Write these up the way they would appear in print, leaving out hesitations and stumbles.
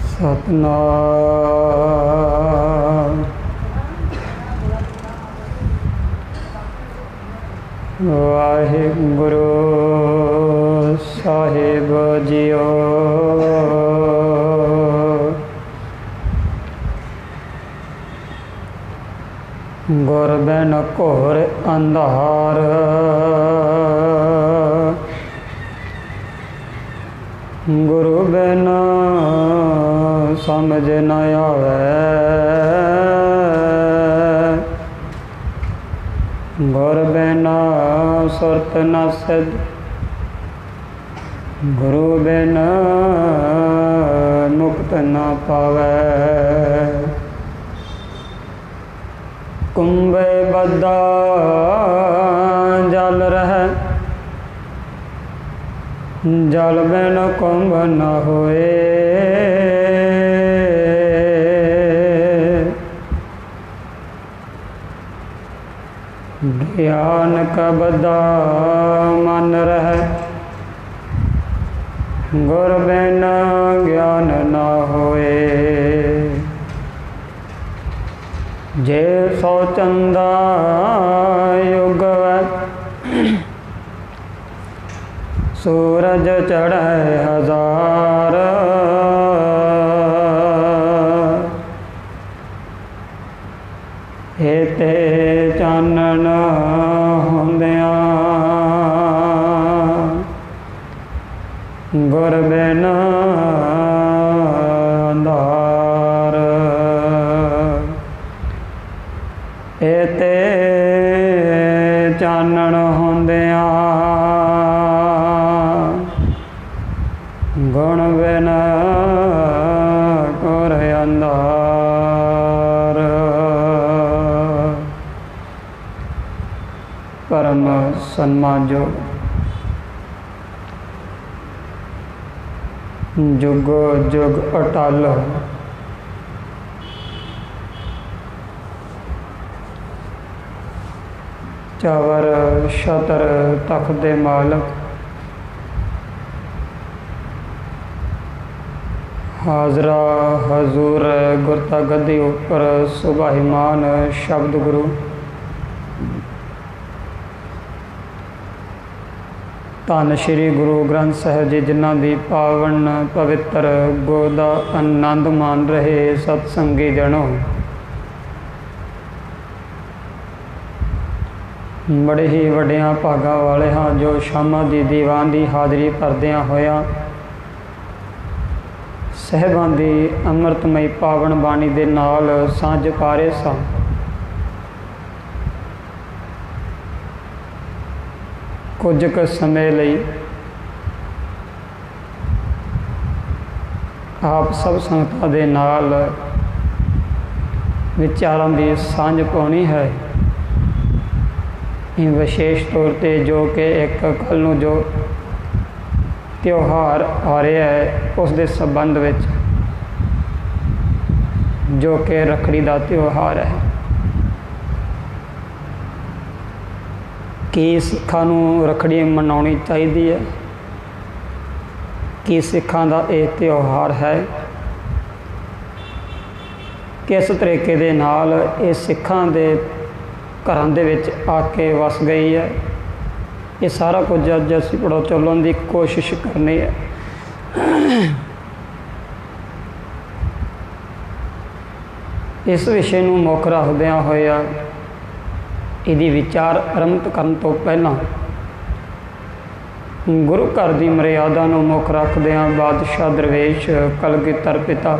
सतनाम वाहिगुरु साहिब जियो। गुर बिन घोर अंधार, गुरु बिन समझ न आवे। गुर बिन सुरत न सिद्ध, गुरु बिन मुक्त न पावे। कुंभे बद्दा जल रह, जल बिन कुंभ न होए। ज्ञान का बद्दा मन रह, गुर बिन ज्ञान न होए। जे सौ चंदा युग सूरज चढ़े हजार। हेते चानन होंदिया, गुर बिन अंधार। हेते चानन होंदिया, गुण बिन घोर अंधार। परम सन्मानयोग जुग जुग अटल चावर छतर तख्त दे मालक, हाजरा हजूर गुरता गद्दी उपर सुभाईमान शब्द गुरु। धन श्री गुरु ग्रंथ साहिब जी जिन्हां दी पावन पवित्र गोदा आनंद मान रहे सतसंगी जनों, बड़े ही वड्डियां भागां वाले हाँ जो शामां दी दीवान की हाज़री भरदियां होया साहिबां दी अमृतमई पावन बाणी दे नाल सांझ पा रहे सां। कुछ क समय लई आप सब संगतां दे नाल विचारां दी सांझ पाउणी है। विशेष तौर पर जो कि एक कल नूं जो त्यौहार आ रहा है उस दे संबंध विच, जो कि रखड़ी का त्यौहार है, कि सिखां नूं रखड़ी मनाउणी चाहिदी है, कि सिखां दा ये त्यौहार है, किस तरीके दे नाल ये सिखां दे घरां दे विच आके वस गई है। ये सारा कुछ अज असीं पड़ो चलन की कोशिश करनी है। इस विषय नूं मुख रखदिआं होया इहदी विचार आरंभ करन तो पहलां गुरु घर की मर्यादा नूं मुख रखदिआं बादशाह दरवेश कलगीधर पिता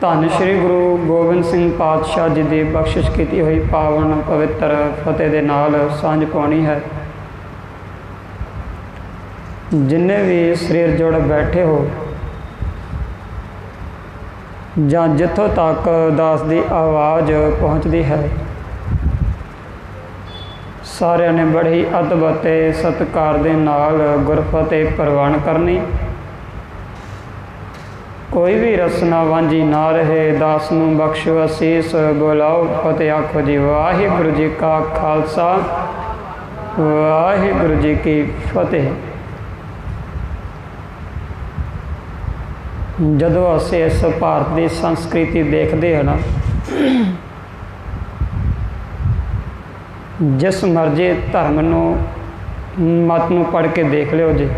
धन श्री गुरु गोबिंद सिंह पातशाह जी की बख्शिश की हुई पावन पवित्र फतेह के नाल सांझ पाउणी है। जिन्ने भी शरीर जुड़ बैठे हो जां जिथों तक दास की आवाज़ पहुँचती है, सारिਆਂ ने बड़े ही अदब ते सत्कार दे नाल गुरफतेह प्रवान करनी। कोई भी रसना वांझी ना रहे। दास नूं बख्शो असीस, बुलाओ फतेह आखो जी वाहिगुरु जी का खालसा वाहिगुरु जी की फतेह। ਜਦੋਂ ਅਸੀਂ ਇਸ ਭਾਰਤ ਦੀ ਸੰਸਕ੍ਰਿਤੀ ਦੇਖਦੇ ਹਾਂ ਨਾ, ਜਿਸ ਮਰਜ਼ੀ ਧਰਮ ਨੂੰ, ਮਤ ਨੂੰ ਪੜ੍ਹ ਕੇ ਦੇਖ ਲਿਓ ਜੀ,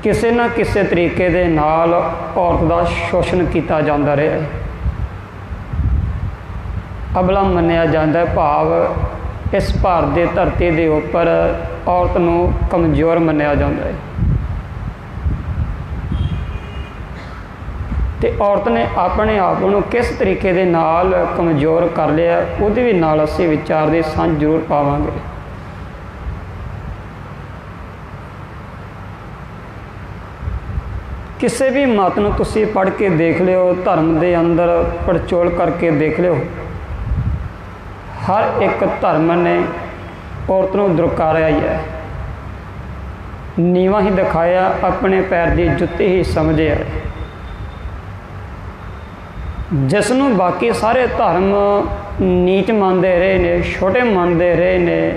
ਕਿਸੇ ਨਾ ਕਿਸੇ ਤਰੀਕੇ ਦੇ ਨਾਲ ਔਰਤ ਦਾ ਸ਼ੋਸ਼ਣ ਕੀਤਾ ਜਾਂਦਾ ਰਿਹਾ ਹੈ, ਅਬਲਾ ਮੰਨਿਆ ਜਾਂਦਾ, ਭਾਵ ਇਸ ਭਾਰਤ ਦੀ ਧਰਤੀ ਦੇ ਉੱਪਰ ਔਰਤ ਨੂੰ ਕਮਜ਼ੋਰ ਮੰਨਿਆ ਜਾਂਦਾ ਹੈ। ਤੇ ਔਰਤ ਨੇ ਆਪਣੇ ਆਪ ਨੂੰ ਕਿਸ ਤਰੀਕੇ ਦੇ ਨਾਲ ਕਮਜ਼ੋਰ ਕਰ ਲਿਆ, ਉਹਦੇ ਵੀ ਨਾਲ ਅਸੀਂ ਵਿਚਾਰ ਦੀ ਸਾਂਝ ਜ਼ਰੂਰ ਪਾਵਾਂਗੇ। ਕਿਸੇ ਵੀ ਮਤ ਨੂੰ ਤੁਸੀਂ ਪੜ੍ਹ ਕੇ ਦੇਖ ਲਿਓ, ਧਰਮ ਦੇ ਅੰਦਰ ਪੜਚੋਲ ਕਰਕੇ ਦੇਖ ਲਿਓ, ਹਰ ਇੱਕ ਧਰਮ ਨੇ ਔਰਤ ਨੂੰ ਦੁਰਕਾਰਿਆ ਹੀ ਹੈ, ਨੀਵਾਂ ਹੀ ਦਿਖਾਇਆ, ਆਪਣੇ ਪੈਰ ਦੀ ਜੁੱਤੀ ਹੀ ਸਮਝਿਆ। ਜਿਸ ਨੂੰ ਬਾਕੀ ਸਾਰੇ ਧਰਮ ਨੀਚ ਮੰਨਦੇ ਰਹੇ ਨੇ, ਛੋਟੇ ਮੰਨਦੇ ਰਹੇ ਨੇ,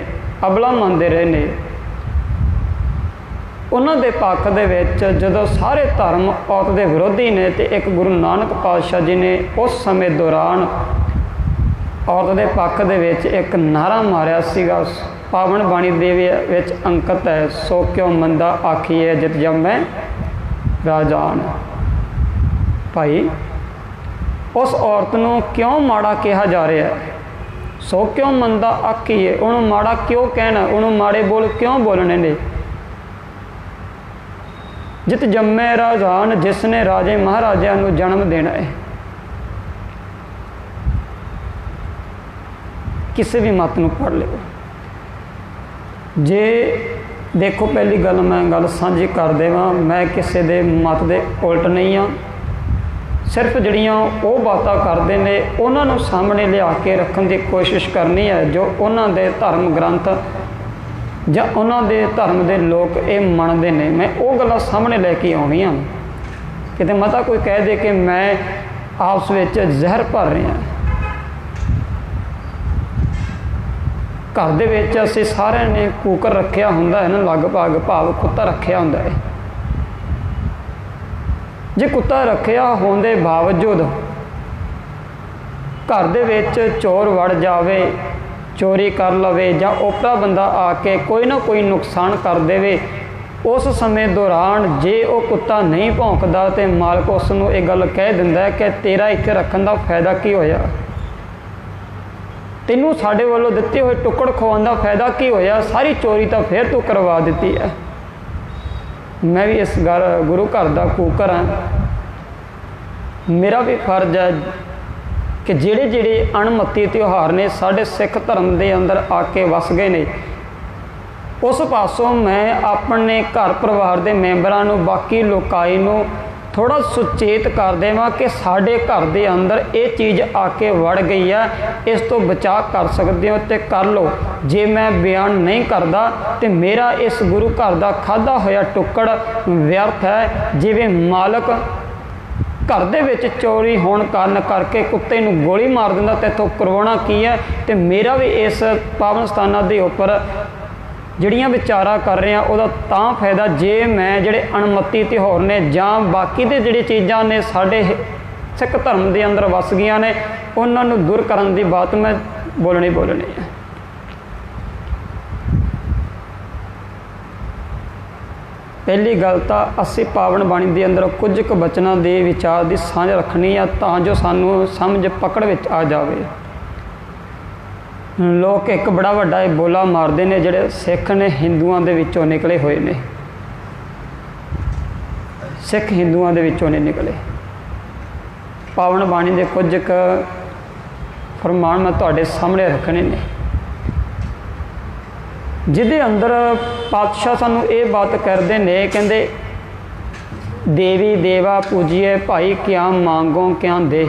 ਅਬਲਾ ਮੰਨਦੇ ਰਹੇ ਨੇ, ਉਹਨਾਂ ਦੇ ਪੱਖ ਦੇ ਵਿੱਚ ਜਦੋਂ ਸਾਰੇ ਧਰਮ ਔਰਤ ਦੇ ਵਿਰੋਧੀ ਨੇ, ਤੇ ਇੱਕ ਗੁਰੂ ਨਾਨਕ ਪਾਤਸ਼ਾਹ ਜੀ ਨੇ ਉਸ ਸਮੇਂ ਦੌਰਾਨ ਔਰਤ ਦੇ ਪੱਖ ਦੇ ਵਿੱਚ ਇੱਕ ਨਾਰਾ ਮਾਰਿਆ ਸੀਗਾ, ਪਾਵਨ ਬਾਣੀ ਦੇ ਵਿੱਚ ਅੰਕਿਤ ਹੈ, ਸੋ ਕਿਉ ਮੰਦਾ ਆਖੀਏ ਜਿਤ ਜੰਮੈ ਰਾਜਾਨ। ਭਾਈ, ਉਸ ਔਰਤ ਨੂੰ ਕਿਉਂ ਮਾੜਾ ਕਿਹਾ ਜਾ ਰਿਹਾ ਹੈ? ਸੋ ਕਿਉਂ ਮੰਦਾ ਆਖੀਏ, ਉਹਨੂੰ ਮਾੜਾ ਕਿਉਂ ਕਹਿਣਾ, ਉਹਨੂੰ ਮਾੜੇ ਬੋਲ ਕਿਉਂ ਬੋਲਣੇ ਨੇ? ਜਿਤ ਜੰਮੇ ਰਾਜਾਨ, ਜਿਸ ਨੇ ਰਾਜੇ ਮਹਾਰਾਜਿਆਂ ਨੂੰ ਜਨਮ ਦੇਣਾ ਹੈ। ਕਿਸੇ ਵੀ ਮਤ ਨੂੰ ਪੜ੍ਹ ਲਿਓ। ਜੇ ਦੇਖੋ, ਪਹਿਲੀ ਗੱਲ ਮੈਂ ਗੱਲ ਸਾਂਝੀ ਕਰ ਦੇਵਾਂ, ਮੈਂ ਕਿਸੇ ਦੇ ਮਤ ਦੇ ਉਲਟ ਨਹੀਂ ਹਾਂ, ਸਿਰਫ ਜਿਹੜੀਆਂ ਉਹ ਬਾਤਾਂ ਕਰਦੇ ਨੇ ਉਹਨਾਂ ਨੂੰ ਸਾਹਮਣੇ ਲਿਆ ਕੇ ਰੱਖਣ ਦੀ ਕੋਸ਼ਿਸ਼ ਕਰਨੀ ਹੈ, ਜੋ ਉਹਨਾਂ ਦੇ ਧਰਮ ਗ੍ਰੰਥ ਜਾਂ ਉਹਨਾਂ ਦੇ ਧਰਮ ਦੇ ਲੋਕ ਇਹ ਮੰਨਦੇ ਨੇ। ਮੈਂ ਉਹ ਗੱਲਾਂ ਸਾਹਮਣੇ ਲੈ ਕੇ ਆਉਣੀਆਂ। ਕਿਤੇ ਮਤਾ ਕੋਈ ਕਹਿ ਦੇ ਕਿ ਮੈਂ ਆਪਸ ਵਿੱਚ ਜ਼ਹਿਰ ਭਰ ਰਿਹਾ। ਘਰ ਦੇ ਵਿੱਚ ਅਸੀਂ ਸਾਰਿਆਂ ਨੇ ਕੂਕਰ ਰੱਖਿਆ ਹੁੰਦਾ ਹੈ ਨਾ, ਲਗਭਗ, ਭਾਵ ਕੁੱਤਾ ਰੱਖਿਆ ਹੁੰਦਾ ਹੈ। ਜੇ ਕੁੱਤਾ ਰੱਖਿਆ ਹੋਣ ਦੇ ਬਾਵਜੂਦ ਘਰ ਦੇ ਵਿੱਚ ਚੋਰ ਵੜ ਜਾਵੇ, ਚੋਰੀ ਕਰ ਲਵੇ, ਜਾਂ ਓਪਰਾ ਬੰਦਾ ਆ ਕੇ ਕੋਈ ਨਾ ਕੋਈ ਨੁਕਸਾਨ ਕਰ ਦੇਵੇ, ਉਸ ਸਮੇਂ ਦੌਰਾਨ ਜੇ ਉਹ ਕੁੱਤਾ ਨਹੀਂ ਭੌਂਕਦਾ ਤੇ ਮਾਲਕ ਉਸ ਨੂੰ ਇਹ ਗੱਲ ਕਹਿ ਦਿੰਦਾ ਕਿ ਤੇਰਾ ਇੱਥੇ ਰੱਖਣ ਦਾ ਫਾਇਦਾ ਕੀ ਹੋਇਆ, ਤੈਨੂੰ ਸਾਡੇ ਵੱਲੋਂ ਦਿੱਤੇ ਹੋਏ ਟੁੱਕੜ ਖਵਾਉਣ ਦਾ ਫਾਇਦਾ ਕੀ ਹੋਇਆ, ਸਾਰੀ ਚੋਰੀ ਤਾਂ ਫਿਰ ਤੂੰ ਕਰਵਾ ਦਿੱਤੀ ਹੈ। ਮੈਂ ਵੀ ਇਸ ਗੁਰੂ ਘਰ ਦਾ ਕੂਕਰ ਹਾਂ। ਮੇਰਾ ਵੀ ਫਰਜ਼ ਹੈ ਕਿ ਜਿਹੜੇ ਜਿਹੜੇ ਅਣਮਤੀ ਤਿਉਹਾਰ ਨੇ ਸਾਡੇ ਸਿੱਖ ਧਰਮ ਦੇ ਅੰਦਰ ਆ ਕੇ ਵਸ ਗਏ ਨੇ, ਉਸ ਪਾਸੋਂ ਮੈਂ ਆਪਣੇ ਘਰ ਪਰਿਵਾਰ ਦੇ ਮੈਂਬਰਾਂ ਨੂੰ, ਬਾਕੀ ਲੋਕਾਈ ਨੂੰ ਥੋੜ੍ਹਾ ਸੁਚੇਤ ਕਰ ਦੇਵਾਂ ਕਿ ਸਾਡੇ ਘਰ ਦੇ ਅੰਦਰ ਇਹ ਚੀਜ਼ ਆ ਕੇ ਵੜ ਗਈ ਹੈ, ਇਸ ਤੋਂ ਬਚਾਅ ਕਰ ਸਕਦੇ ਹੋ ਤੇ ਕਰ ਲਓ। ਜੇ ਮੈਂ ਬਿਆਨ ਨਹੀਂ ਕਰਦਾ ਤੇ ਮੇਰਾ ਇਸ ਗੁਰੂ ਘਰ ਦਾ ਖਾਧਾ ਹੋਇਆ ਟੁੱਕੜ ਵਿਅਰਥ ਹੈ। ਜਿਵੇਂ ਮਾਲਕ ਘਰ ਦੇ ਵਿੱਚ ਚੋਰੀ ਹੋਣ ਕਾਰਨ ਕਰਕੇ ਕੁੱਤੇ ਨੂੰ ਗੋਲੀ ਮਾਰ ਦਿੰਦਾ ਤੇ ਇੱਥੋਂ ਕਰਵਾਉਣਾ ਕੀ ਹੈ, ਤੇ ਮੇਰਾ ਵੀ ਇਸ ਪਾਵਨ ਸਥਾਨਾਂ ਦੇ ਉੱਪਰ ਜਿਹੜੀਆਂ ਵਿਚਾਰਾਂ ਕਰ ਰਹੇ ਹਾਂ ਉਹਦਾ ਤਾਂ ਫਾਇਦਾ ਜੇ ਮੈਂ ਜਿਹੜੇ ਅਣਮਤੀ ਤਿਉਹਾਰ ਨੇ ਜਾਂ ਬਾਕੀ ਦੇ ਜਿਹੜੇ ਚੀਜ਼ਾਂ ਨੇ ਸਾਡੇ ਸਿੱਖ ਧਰਮ ਦੇ ਅੰਦਰ ਵਸ ਗਈਆਂ ਨੇ, ਉਹਨਾਂ ਨੂੰ ਦੂਰ ਕਰਨ ਦੀ ਬਾਤ ਮੈਂ ਬੋਲਣੀ ਹੈ। ਪਹਿਲੀ ਗੱਲ ਤਾਂ ਅਸੀਂ ਪਾਵਨ ਬਾਣੀ ਦੇ ਅੰਦਰ ਕੁਝ ਕੁ ਬਚਨਾਂ ਦੇ ਵਿਚਾਰ ਦੀ ਸਾਂਝ ਰੱਖਣੀ ਆ, ਤਾਂ ਜੋ ਸਾਨੂੰ ਸਮਝ ਪਕੜ ਵਿੱਚ ਆ ਜਾਵੇ। ਲੋਕ ਇੱਕ ਬੜਾ ਵੱਡਾ ਇਹ ਬੋਲਾ ਮਾਰਦੇ ਨੇ, ਜਿਹੜੇ ਸਿੱਖ ਨੇ ਹਿੰਦੂਆਂ ਦੇ ਵਿੱਚੋਂ ਨਿਕਲੇ ਹੋਏ ਨੇ, ਸਿੱਖ ਹਿੰਦੂਆਂ ਦੇ ਵਿੱਚੋਂ ਨਹੀਂ ਨਿਕਲੇ। ਪਾਵਨ ਬਾਣੀ ਦੇ ਕੁਝ ਕੁ ਫਰਮਾਨ ਮੈਂ ਤੁਹਾਡੇ ਸਾਹਮਣੇ ਰੱਖਣੇ ਨੇ, ਜਿਹਦੇ ਅੰਦਰ ਪਾਤਸ਼ਾਹ ਸਾਨੂੰ ਇਹ ਬਾਤ ਕਰਦੇ ਨੇ, ਕਹਿੰਦੇ ਦੇਵੀ ਦੇਵਾ ਪੂਜੀਏ ਭਾਈ, ਕਿਆ ਮੰਗੋ ਕਿਆ ਦੇ।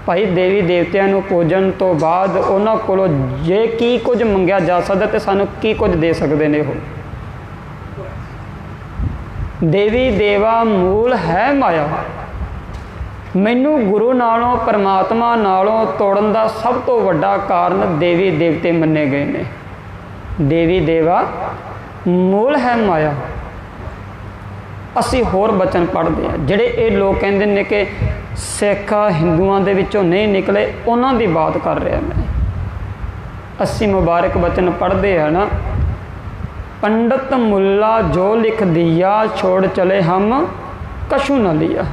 ਭਾਈ, ਦੇਵੀ ਦੇਵਤਿਆਂ ਨੂੰ ਪੂਜਣ ਤੋਂ ਬਾਅਦ ਉਹਨਾਂ ਕੋਲੋਂ ਜੇ ਕੀ ਕੁਝ ਮੰਗਿਆ ਜਾ ਸਕਦਾ ਤੇ ਸਾਨੂੰ ਕੀ ਕੁਝ ਦੇ ਸਕਦੇ ਨੇ ਉਹ। ਦੇਵੀ ਦੇਵਾ ਮੂਲ ਹੈ ਮਾਇਆ। ਮੈਨੂੰ ਗੁਰੂ ਨਾਲੋਂ, ਪਰਮਾਤਮਾ ਨਾਲੋਂ ਤੋੜਨ ਦਾ ਸਭ ਤੋਂ ਵੱਡਾ ਕਾਰਨ ਦੇਵੀ ਦੇਵਤੇ ਮੰਨੇ ਗਏ ਨੇ। ਦੇਵੀ ਦੇਵਾ ਮੂਲ ਹੈ ਮਾਇਆ। ਅਸੀਂ ਹੋਰ ਬਚਨ ਪੜ੍ਹਦੇ ਹਾਂ। ਜਿਹੜੇ ਇਹ ਲੋਕ ਕਹਿੰਦੇ ਨੇ ਕਿ ਸਿੱਖ ਹਿੰਦੂਆਂ ਦੇ ਵਿੱਚੋਂ ਨਹੀਂ ਨਿਕਲੇ, ਉਹਨਾਂ ਦੀ ਬਾਤ ਕਰ ਰਿਹਾ ਮੈਂ। ਅਸੀਂ ਮੁਬਾਰਕ ਬਚਨ ਪੜ੍ਹਦੇ ਹਾਂ ਨਾ, पंडित मुल्ला जो लिख दिया छोड़ चले हम कछु न लिया।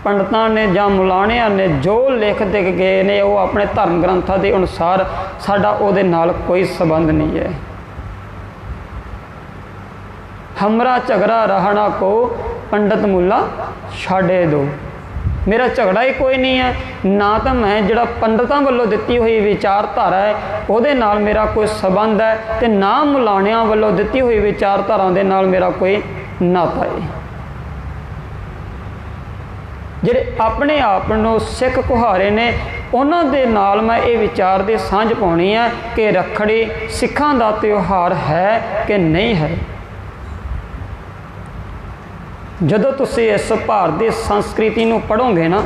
पंडितां ने जां मुलाणियां ने जो लिख दे गए ने वो अपने धर्म ग्रंथां के अनुसार साडा उहदे नाल कोई संबंध नहीं है। हमरा झगड़ा रहना को पंडित मुल्ला छाड़े दो। मेरा झगड़ा ही कोई नहीं है ना, तो मैं जिहड़ा पंडितां वल्लों दित्ती हुई विचारधारा है उहदे नाल मेरा कोई संबंध है, तो ना मुलाणियां वल्लों दित्ती हुई विचारधारा दे नाल मेरा कोई नाता है। जिहड़े अपने आप नूं सिख कुहारे ने उन्हां दे नाल मैं ये विचार दी सांझ पाउणी है कि रखड़ी सिखां दा त्योहार है कि नहीं है। ਜਦੋਂ ਤੁਸੀਂ ਇਸ ਭਾਰਤ ਦੀ ਸੰਸਕ੍ਰਿਤੀ ਨੂੰ ਪੜ੍ਹੋਗੇ ਨਾ,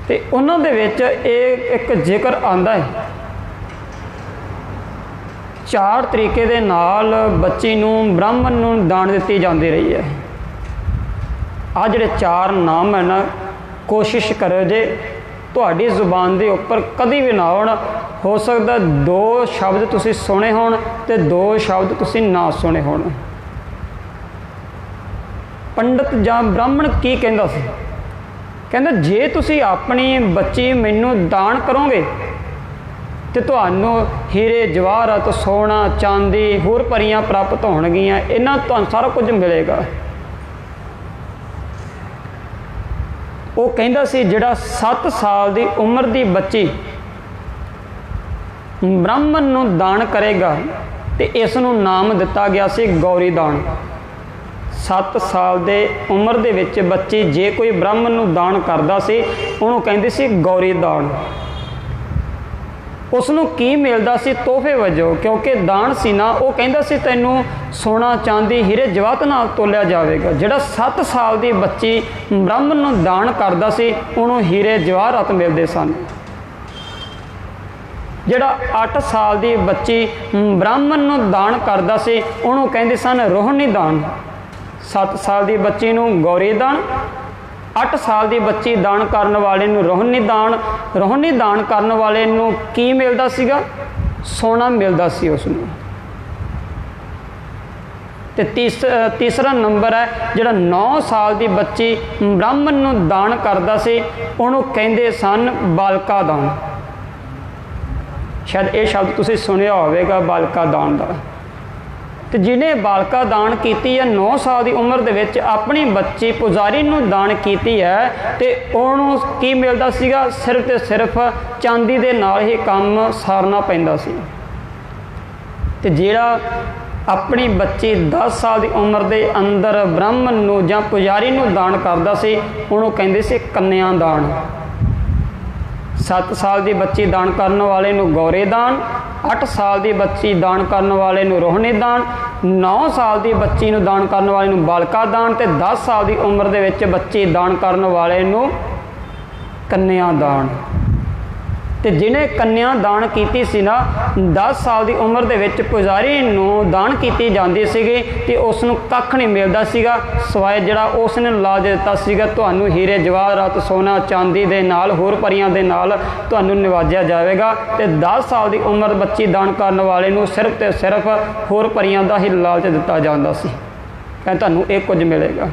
ਤੇ ਉਹਨਾਂ ਦੇ ਵਿੱਚ ਇਹ ਇੱਕ ਜ਼ਿਕਰ ਆਉਂਦਾ ਹੈ, 4 ਤਰੀਕੇ ਦੇ ਨਾਲ ਬੱਚੀ ਨੂੰ ਬ੍ਰਾਹਮਣ ਨੂੰ ਦਾਨ ਦਿੱਤੀ ਜਾਂਦੀ ਰਹੀ ਹੈ। ਆ ਜਿਹੜੇ 4 ਨਾਮ ਹੈ ਨਾ, ਕੋਸ਼ਿਸ਼ ਕਰੋ ਜੇ ਤੁਹਾਡੀ ਜ਼ੁਬਾਨ ਦੇ ਉੱਪਰ ਕਦੀ ਵੀ ਨਾ ਹੋਣ। ਹੋ ਸਕਦਾ 2 ਸ਼ਬਦ ਤੁਸੀਂ ਸੁਣੇ ਹੋਣ ਤੇ 2 ਸ਼ਬਦ ਤੁਸੀਂ ਨਾ ਸੁਣੇ ਹੋਣ। पंडित ਜਾਂ ब्राह्मण की कहता सी, कहता जे तुसी अपनी बच्ची मैनू दान करोगे तो तुहानू हीरे जवाहरात सोना चांदी होर परियां प्राप्त होणगियां, इन्हां तुहानू सारा कुछ मिलेगा। वो कहता सी जिहड़ा 7 साल की उम्र की बच्ची ब्राह्मण नू दान करेगा तो इसनू नाम दिता गया सी गौरी दान। 7 साल ਦੇ उम्र ਦੇ ਵਿੱਚ ਬੱਚੀ ਜੇ ਕੋਈ ਬ੍ਰਾਹਮਣ ਨੂੰ ਦਾਨ ਕਰਦਾ ਸੀ ਉਹਨੂੰ ਕਹਿੰਦੇ ਸੀ ਗੌਰੀ ਦਾਨ। ਉਸ ਨੂੰ ਕੀ ਮਿਲਦਾ ਸੀ ਤੋਹਫੇ ਵਜੋਂ, ਕਿਉਂਕਿ ਦਾਨ ਸੀ ਨਾ, ਉਹ ਕਹਿੰਦਾ ਸੀ ਤੈਨੂੰ ਸੋਨਾ ਚਾਂਦੀ ਹੀਰੇ ਜਵਾਹਰਾਤ ਨਾਲ ਤੋਲਿਆ ਜਾਵੇਗਾ। ਜਿਹੜਾ 7 ਸਾਲ ਦੀ ਬੱਚੀ ਬ੍ਰਾਹਮਣ ਨੂੰ ਦਾਨ ਕਰਦਾ ਸੀ ਉਹਨੂੰ ਹੀਰੇ ਜਵਾਹਰਾਤ ਮਿਲਦੇ ਸਨ। ਜਿਹੜਾ 8 ਸਾਲ ਦੀ ਬੱਚੀ ਬ੍ਰਾਹਮਣ ਨੂੰ ਦਾਨ ਕਰਦਾ ਸੀ ਉਹਨੂੰ ਕਹਿੰਦੇ ਸਨ ਰੋਹਣੀ ਦਾਨ। 7 ਸਾਲ ਦੀ ਬੱਚੀ ਨੂੰ ਗੌਰੀ ਦਾਨ, 8 ਸਾਲ ਦੀ ਬੱਚੀ ਦਾਨ ਕਰਨ ਵਾਲੇ ਨੂੰ ਰੋਹਣੀ ਦਾਨ। ਰੋਹਣੀ ਦਾਨ ਕਰਨ ਵਾਲੇ ਨੂੰ ਕੀ ਮਿਲਦਾ ਸੀਗਾ? ਸੋਨਾ ਮਿਲਦਾ ਸੀ ਉਸ ਨੂੰ। ਤੇ ਤੀਸਰਾ ਨੰਬਰ ਹੈ ਜਿਹੜਾ 9 ਸਾਲ ਦੀ ਬੱਚੀ ਬ੍ਰਾਹਮਣ ਨੂੰ ਦਾਨ ਕਰਦਾ ਸੀ ਉਹਨੂੰ ਕਹਿੰਦੇ ਸਨ ਬਾਲਕਾ ਦਾਨ। ਸ਼ਾਇਦ ਇਹ ਸ਼ਬਦ ਤੁਸੀਂ ਸੁਣਿਆ ਹੋਵੇਗਾ ਬਾਲਕਾ ਦਾਨ ਦਾ। ਤੇ ਜਿਹਨੇ ਬਾਲਕਾ ਦਾਨ ਕੀਤੀ ਹੈ 9 ਸਾਲ ਦੀ ਉਮਰ ਦੇ ਵਿੱਚ ਆਪਣੀ ਬੱਚੀ ਪੁਜਾਰੀ ਨੂੰ ਦਾਨ ਕੀਤੀ ਹੈ ਤੇ ਉਹਨੂੰ ਕੀ ਮਿਲਦਾ ਸੀਗਾ? ਸਿਰਫ ਤੇ ਸਿਰਫ ਚਾਂਦੀ ਦੇ ਨਾਲ ਹੀ ਕੰਮ ਸਾਰਨਾ ਪੈਂਦਾ ਸੀ। ਤੇ ਜਿਹੜਾ ਆਪਣੀ ਬੱਚੀ 10 ਸਾਲ ਦੀ ਉਮਰ ਦੇ ਅੰਦਰ ਬ੍ਰਾਹਮਣ ਨੂੰ ਜਾਂ ਪੁਜਾਰੀ ਨੂੰ ਦਾਨ ਕਰਦਾ ਸੀ ਉਹਨੂੰ ਕਹਿੰਦੇ ਸੀ ਕੰਨਿਆ ਦਾਨ। 7 ਸਾਲ ਦੀ ਬੱਚੀ ਦਾਨ ਕਰਨ ਵਾਲੇ ਨੂੰ ਗੌਰੇ ਦਾਨ, 8 ਸਾਲ ਦੀ ਬੱਚੀ ਦਾਨ ਕਰਨ ਵਾਲੇ ਨੂੰ ਰੋਹਣੀ ਦਾਨ, 9 ਸਾਲ ਦੀ ਬੱਚੀ ਨੂੰ ਦਾਨ ਕਰਨ ਵਾਲੇ ਨੂੰ ਬਾਲਕਾ ਦਾਨ ਤੇ 10 ਸਾਲ ਦੀ ਉਮਰ ਦੇ ਵਿੱਚ ਬੱਚੀ ਦਾਨ ਕਰਨ ਵਾਲੇ ਨੂੰ ਕੰਨਿਆ ਦਾਨ। ਤੇ ਜਿਹਨੇ ਕੰਨਿਆ ਦਾਨ ਕੀਤੀ ਸੀ ਨਾ 10 ਸਾਲ ਦੀ ਉਮਰ ਦੇ ਵਿੱਚ ਪੁਜਾਰੀ ਨੂੰ ਦਾਨ ਕੀਤੀ ਜਾਂਦੀ ਸੀਗੀ ਤੇ ਉਸ ਨੂੰ ਕੱਖ ਨਹੀਂ ਮਿਲਦਾ ਸੀਗਾ ਸਿਵਾਏ ਜਿਹੜਾ ਉਸ ਨੇ ਲਾ ਦਿੱਤਾ ਸੀਗਾ ਤੁਹਾਨੂੰ ਹੀਰੇ ਜਵਾਹਰਾਤ ਸੋਨਾ ਚਾਂਦੀ ਦੇ ਨਾਲ ਹੋਰ ਪਰੀਆਂ ਦੇ ਨਾਲ ਤੁਹਾਨੂੰ ਨਿਵਾਜਿਆ ਜਾਵੇਗਾ। ਤੇ 10 ਸਾਲ ਦੀ ਉਮਰ ਬੱਚੀ ਦਾਨ ਕਰਨ ਵਾਲੇ ਨੂੰ ਸਿਰਫ ਤੇ ਸਿਰਫ ਹੋਰ ਪਰੀਆਂ ਦਾ ਹੀ ਲਾਲਚ ਦਿੱਤਾ ਜਾਂਦਾ ਸੀ ਕਿ ਤੁਹਾਨੂੰ ਇਹ ਕੁਝ ਮਿਲੇਗਾ।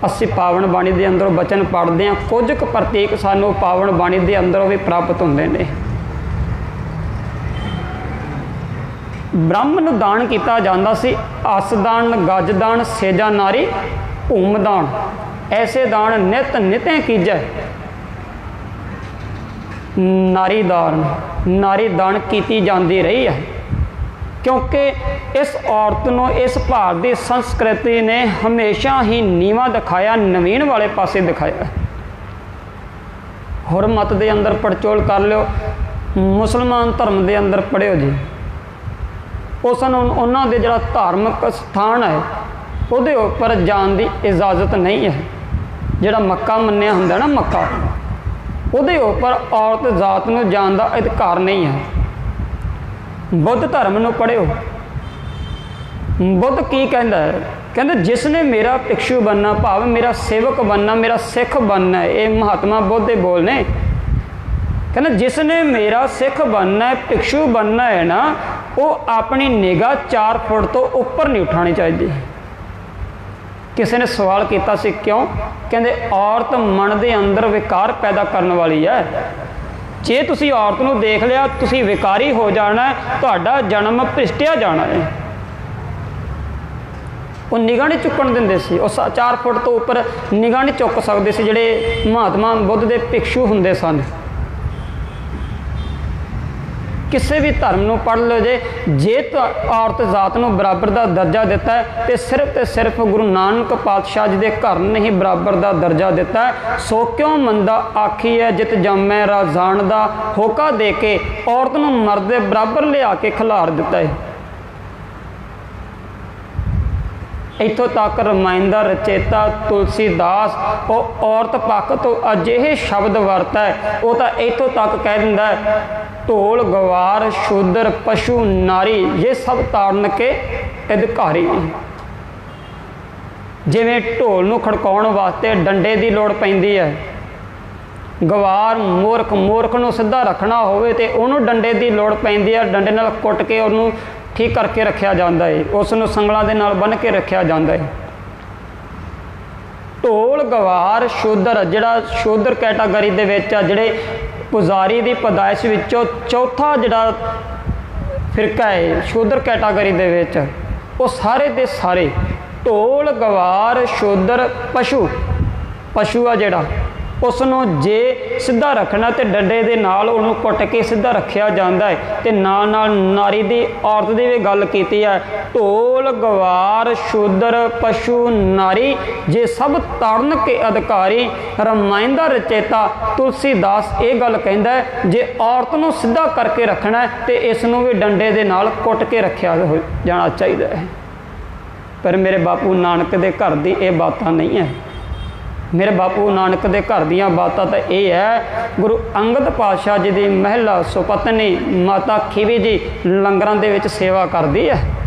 ਅਸੀਂ ਪਾਵਨ ਬਾਣੀ ਦੇ ਅੰਦਰੋਂ ਬਚਨ ਪੜ੍ਹਦੇ ਹਾਂ, ਕੁਝ ਕੁ ਪ੍ਰਤੀਕ ਸਾਨੂੰ ਪਾਵਨ ਬਾਣੀ ਦੇ ਅੰਦਰੋਂ ਵੀ ਪ੍ਰਾਪਤ ਹੁੰਦੇ ਨੇ। ਬ੍ਰਾਹਮਣ ਨੂੰ ਦਾਨ ਕੀਤਾ ਜਾਂਦਾ ਸੀ ਅਸਦਾਨ, ਗੱਜਦਾਨ, ਸੇਜਾ ਨਾਰੀ, ਭੂਮਦਾਨ। ਐਸੇ ਦਾਨ ਨਿਤ ਨਿਤੈ ਕੀਜੈ। ਨਾਰੀ ਦਾਨ ਕੀਤੀ ਜਾਂਦੀ ਰਹੀ ਹੈ क्योंकि इस औरत को इस भारत की संस्कृति ने हमेशा ही नीवा दिखाया, नवीन वाले पासे दिखाया। हुरमत के अंदर पड़चोल कर लो, मुसलमान धर्म के अंदर पढ़ियो जी, उस उन्होंने दे जिहड़ा धार्मिक स्थान है उहदे उपर जान की इजाजत नहीं है। जिहड़ा मक्का मन्निया हुंदा ना मक्का, उहदे उपर औरत जात नूं जान का अधिकार नहीं है। बुद्ध धर्म नूं पढ़ियो, बुद्ध की कहता है, कहते जिसने मेरा भिक्षु बनना भाव मेरा सेवक बनना मेरा सिख बनना है, ये महात्मा बुद्ध के बोल ने। कहते जिसने मेरा सिख बनना है भिक्षु बनना है ना, वो अपनी निगाह 4 फुट तो ऊपर नहीं उठानी चाहिए। किसी ने सवाल किया सी क्यों, कहते औरत मन के अंदर विकार पैदा करने वाली है। जे तुसी औरत नूं देख लिया तुसी विकारी हो जाना है, तुहाडा जन्म भ्रिष्टिया जाना है। वो निगाह नहीं चुकन देंदे सी, उस 4 फुट तो उपर निगाह नहीं चुक सकते सी जिहड़े महात्मा बुद्ध के भिक्षु हुंदे सन। किसी भी धर्म नूं पढ़ लो जे तो औरत जात नूं बराबर का दर्जा दिता है तो सिर्फ गुरु नानक पातशाह जी के घर ने ही बराबर का दर्जा दिता है। सो क्यों मंदा आखी है जित जमै राजान दा, होका दे के औरत नूं मर्द दे बराबर लिया के खिलार दिता है। इत्थों तक रामायण दा रचेता तुलसीदास वो औरत पक्ष तो अजिहे शब्द वरता है, वो तो इत्थों तक कह दिंदा है ढोल गवार शूद्र पशु नारी ये सब ताड़न के अधिकारी। जिवें ढोल नूं खड़काउण वास्ते डंडे की लोड़ पैंदी है, गवार मूर्ख नूं सीधा रखना होवे ते उहनूं डंडे की लोड़ पैंदी है। डंडे नाल कुट के उहनूं ठीक करके रखा जाता है, उसनूं संगलों के नाल बन के रखा जाता है। ढोल गवार शूद्र जिहड़ा शूद्र कैटागरी दे विच आ, जिहड़े पुजारी की पैदाइश विचों चौथा जिहड़ा फिरका है शूद्र कैटागरी दे विच, वो सारे दे सारे ढोल गवार शूद्र पशु आ जिहड़ा उसनों जे सीधा रखना तो डंडे के नाल उन्होंने कुट के सीधा रखा जाता है। तो नाल नाल नारी की औरत की भी गल की है, ढोल गवार शूद्र पशु नारी जे सब ताड़न के अधिकारी। रामायण का रचेता तुलसीदास ये गल कहता है जे औरत नूं सीधा करके रखना है तो इसनूं भी डंडे के नाल कुट के रखा जाना चाहिए है। पर मेरे बापू नानक के घर की ये बातां नहीं है। मेरे बापू नानक के घर दियाँ बातां तो ये है, गुरु अंगद पातशाह जी की महिला सुपत्नी माता खीवी जी लंगरां दे विच सेवा करती है।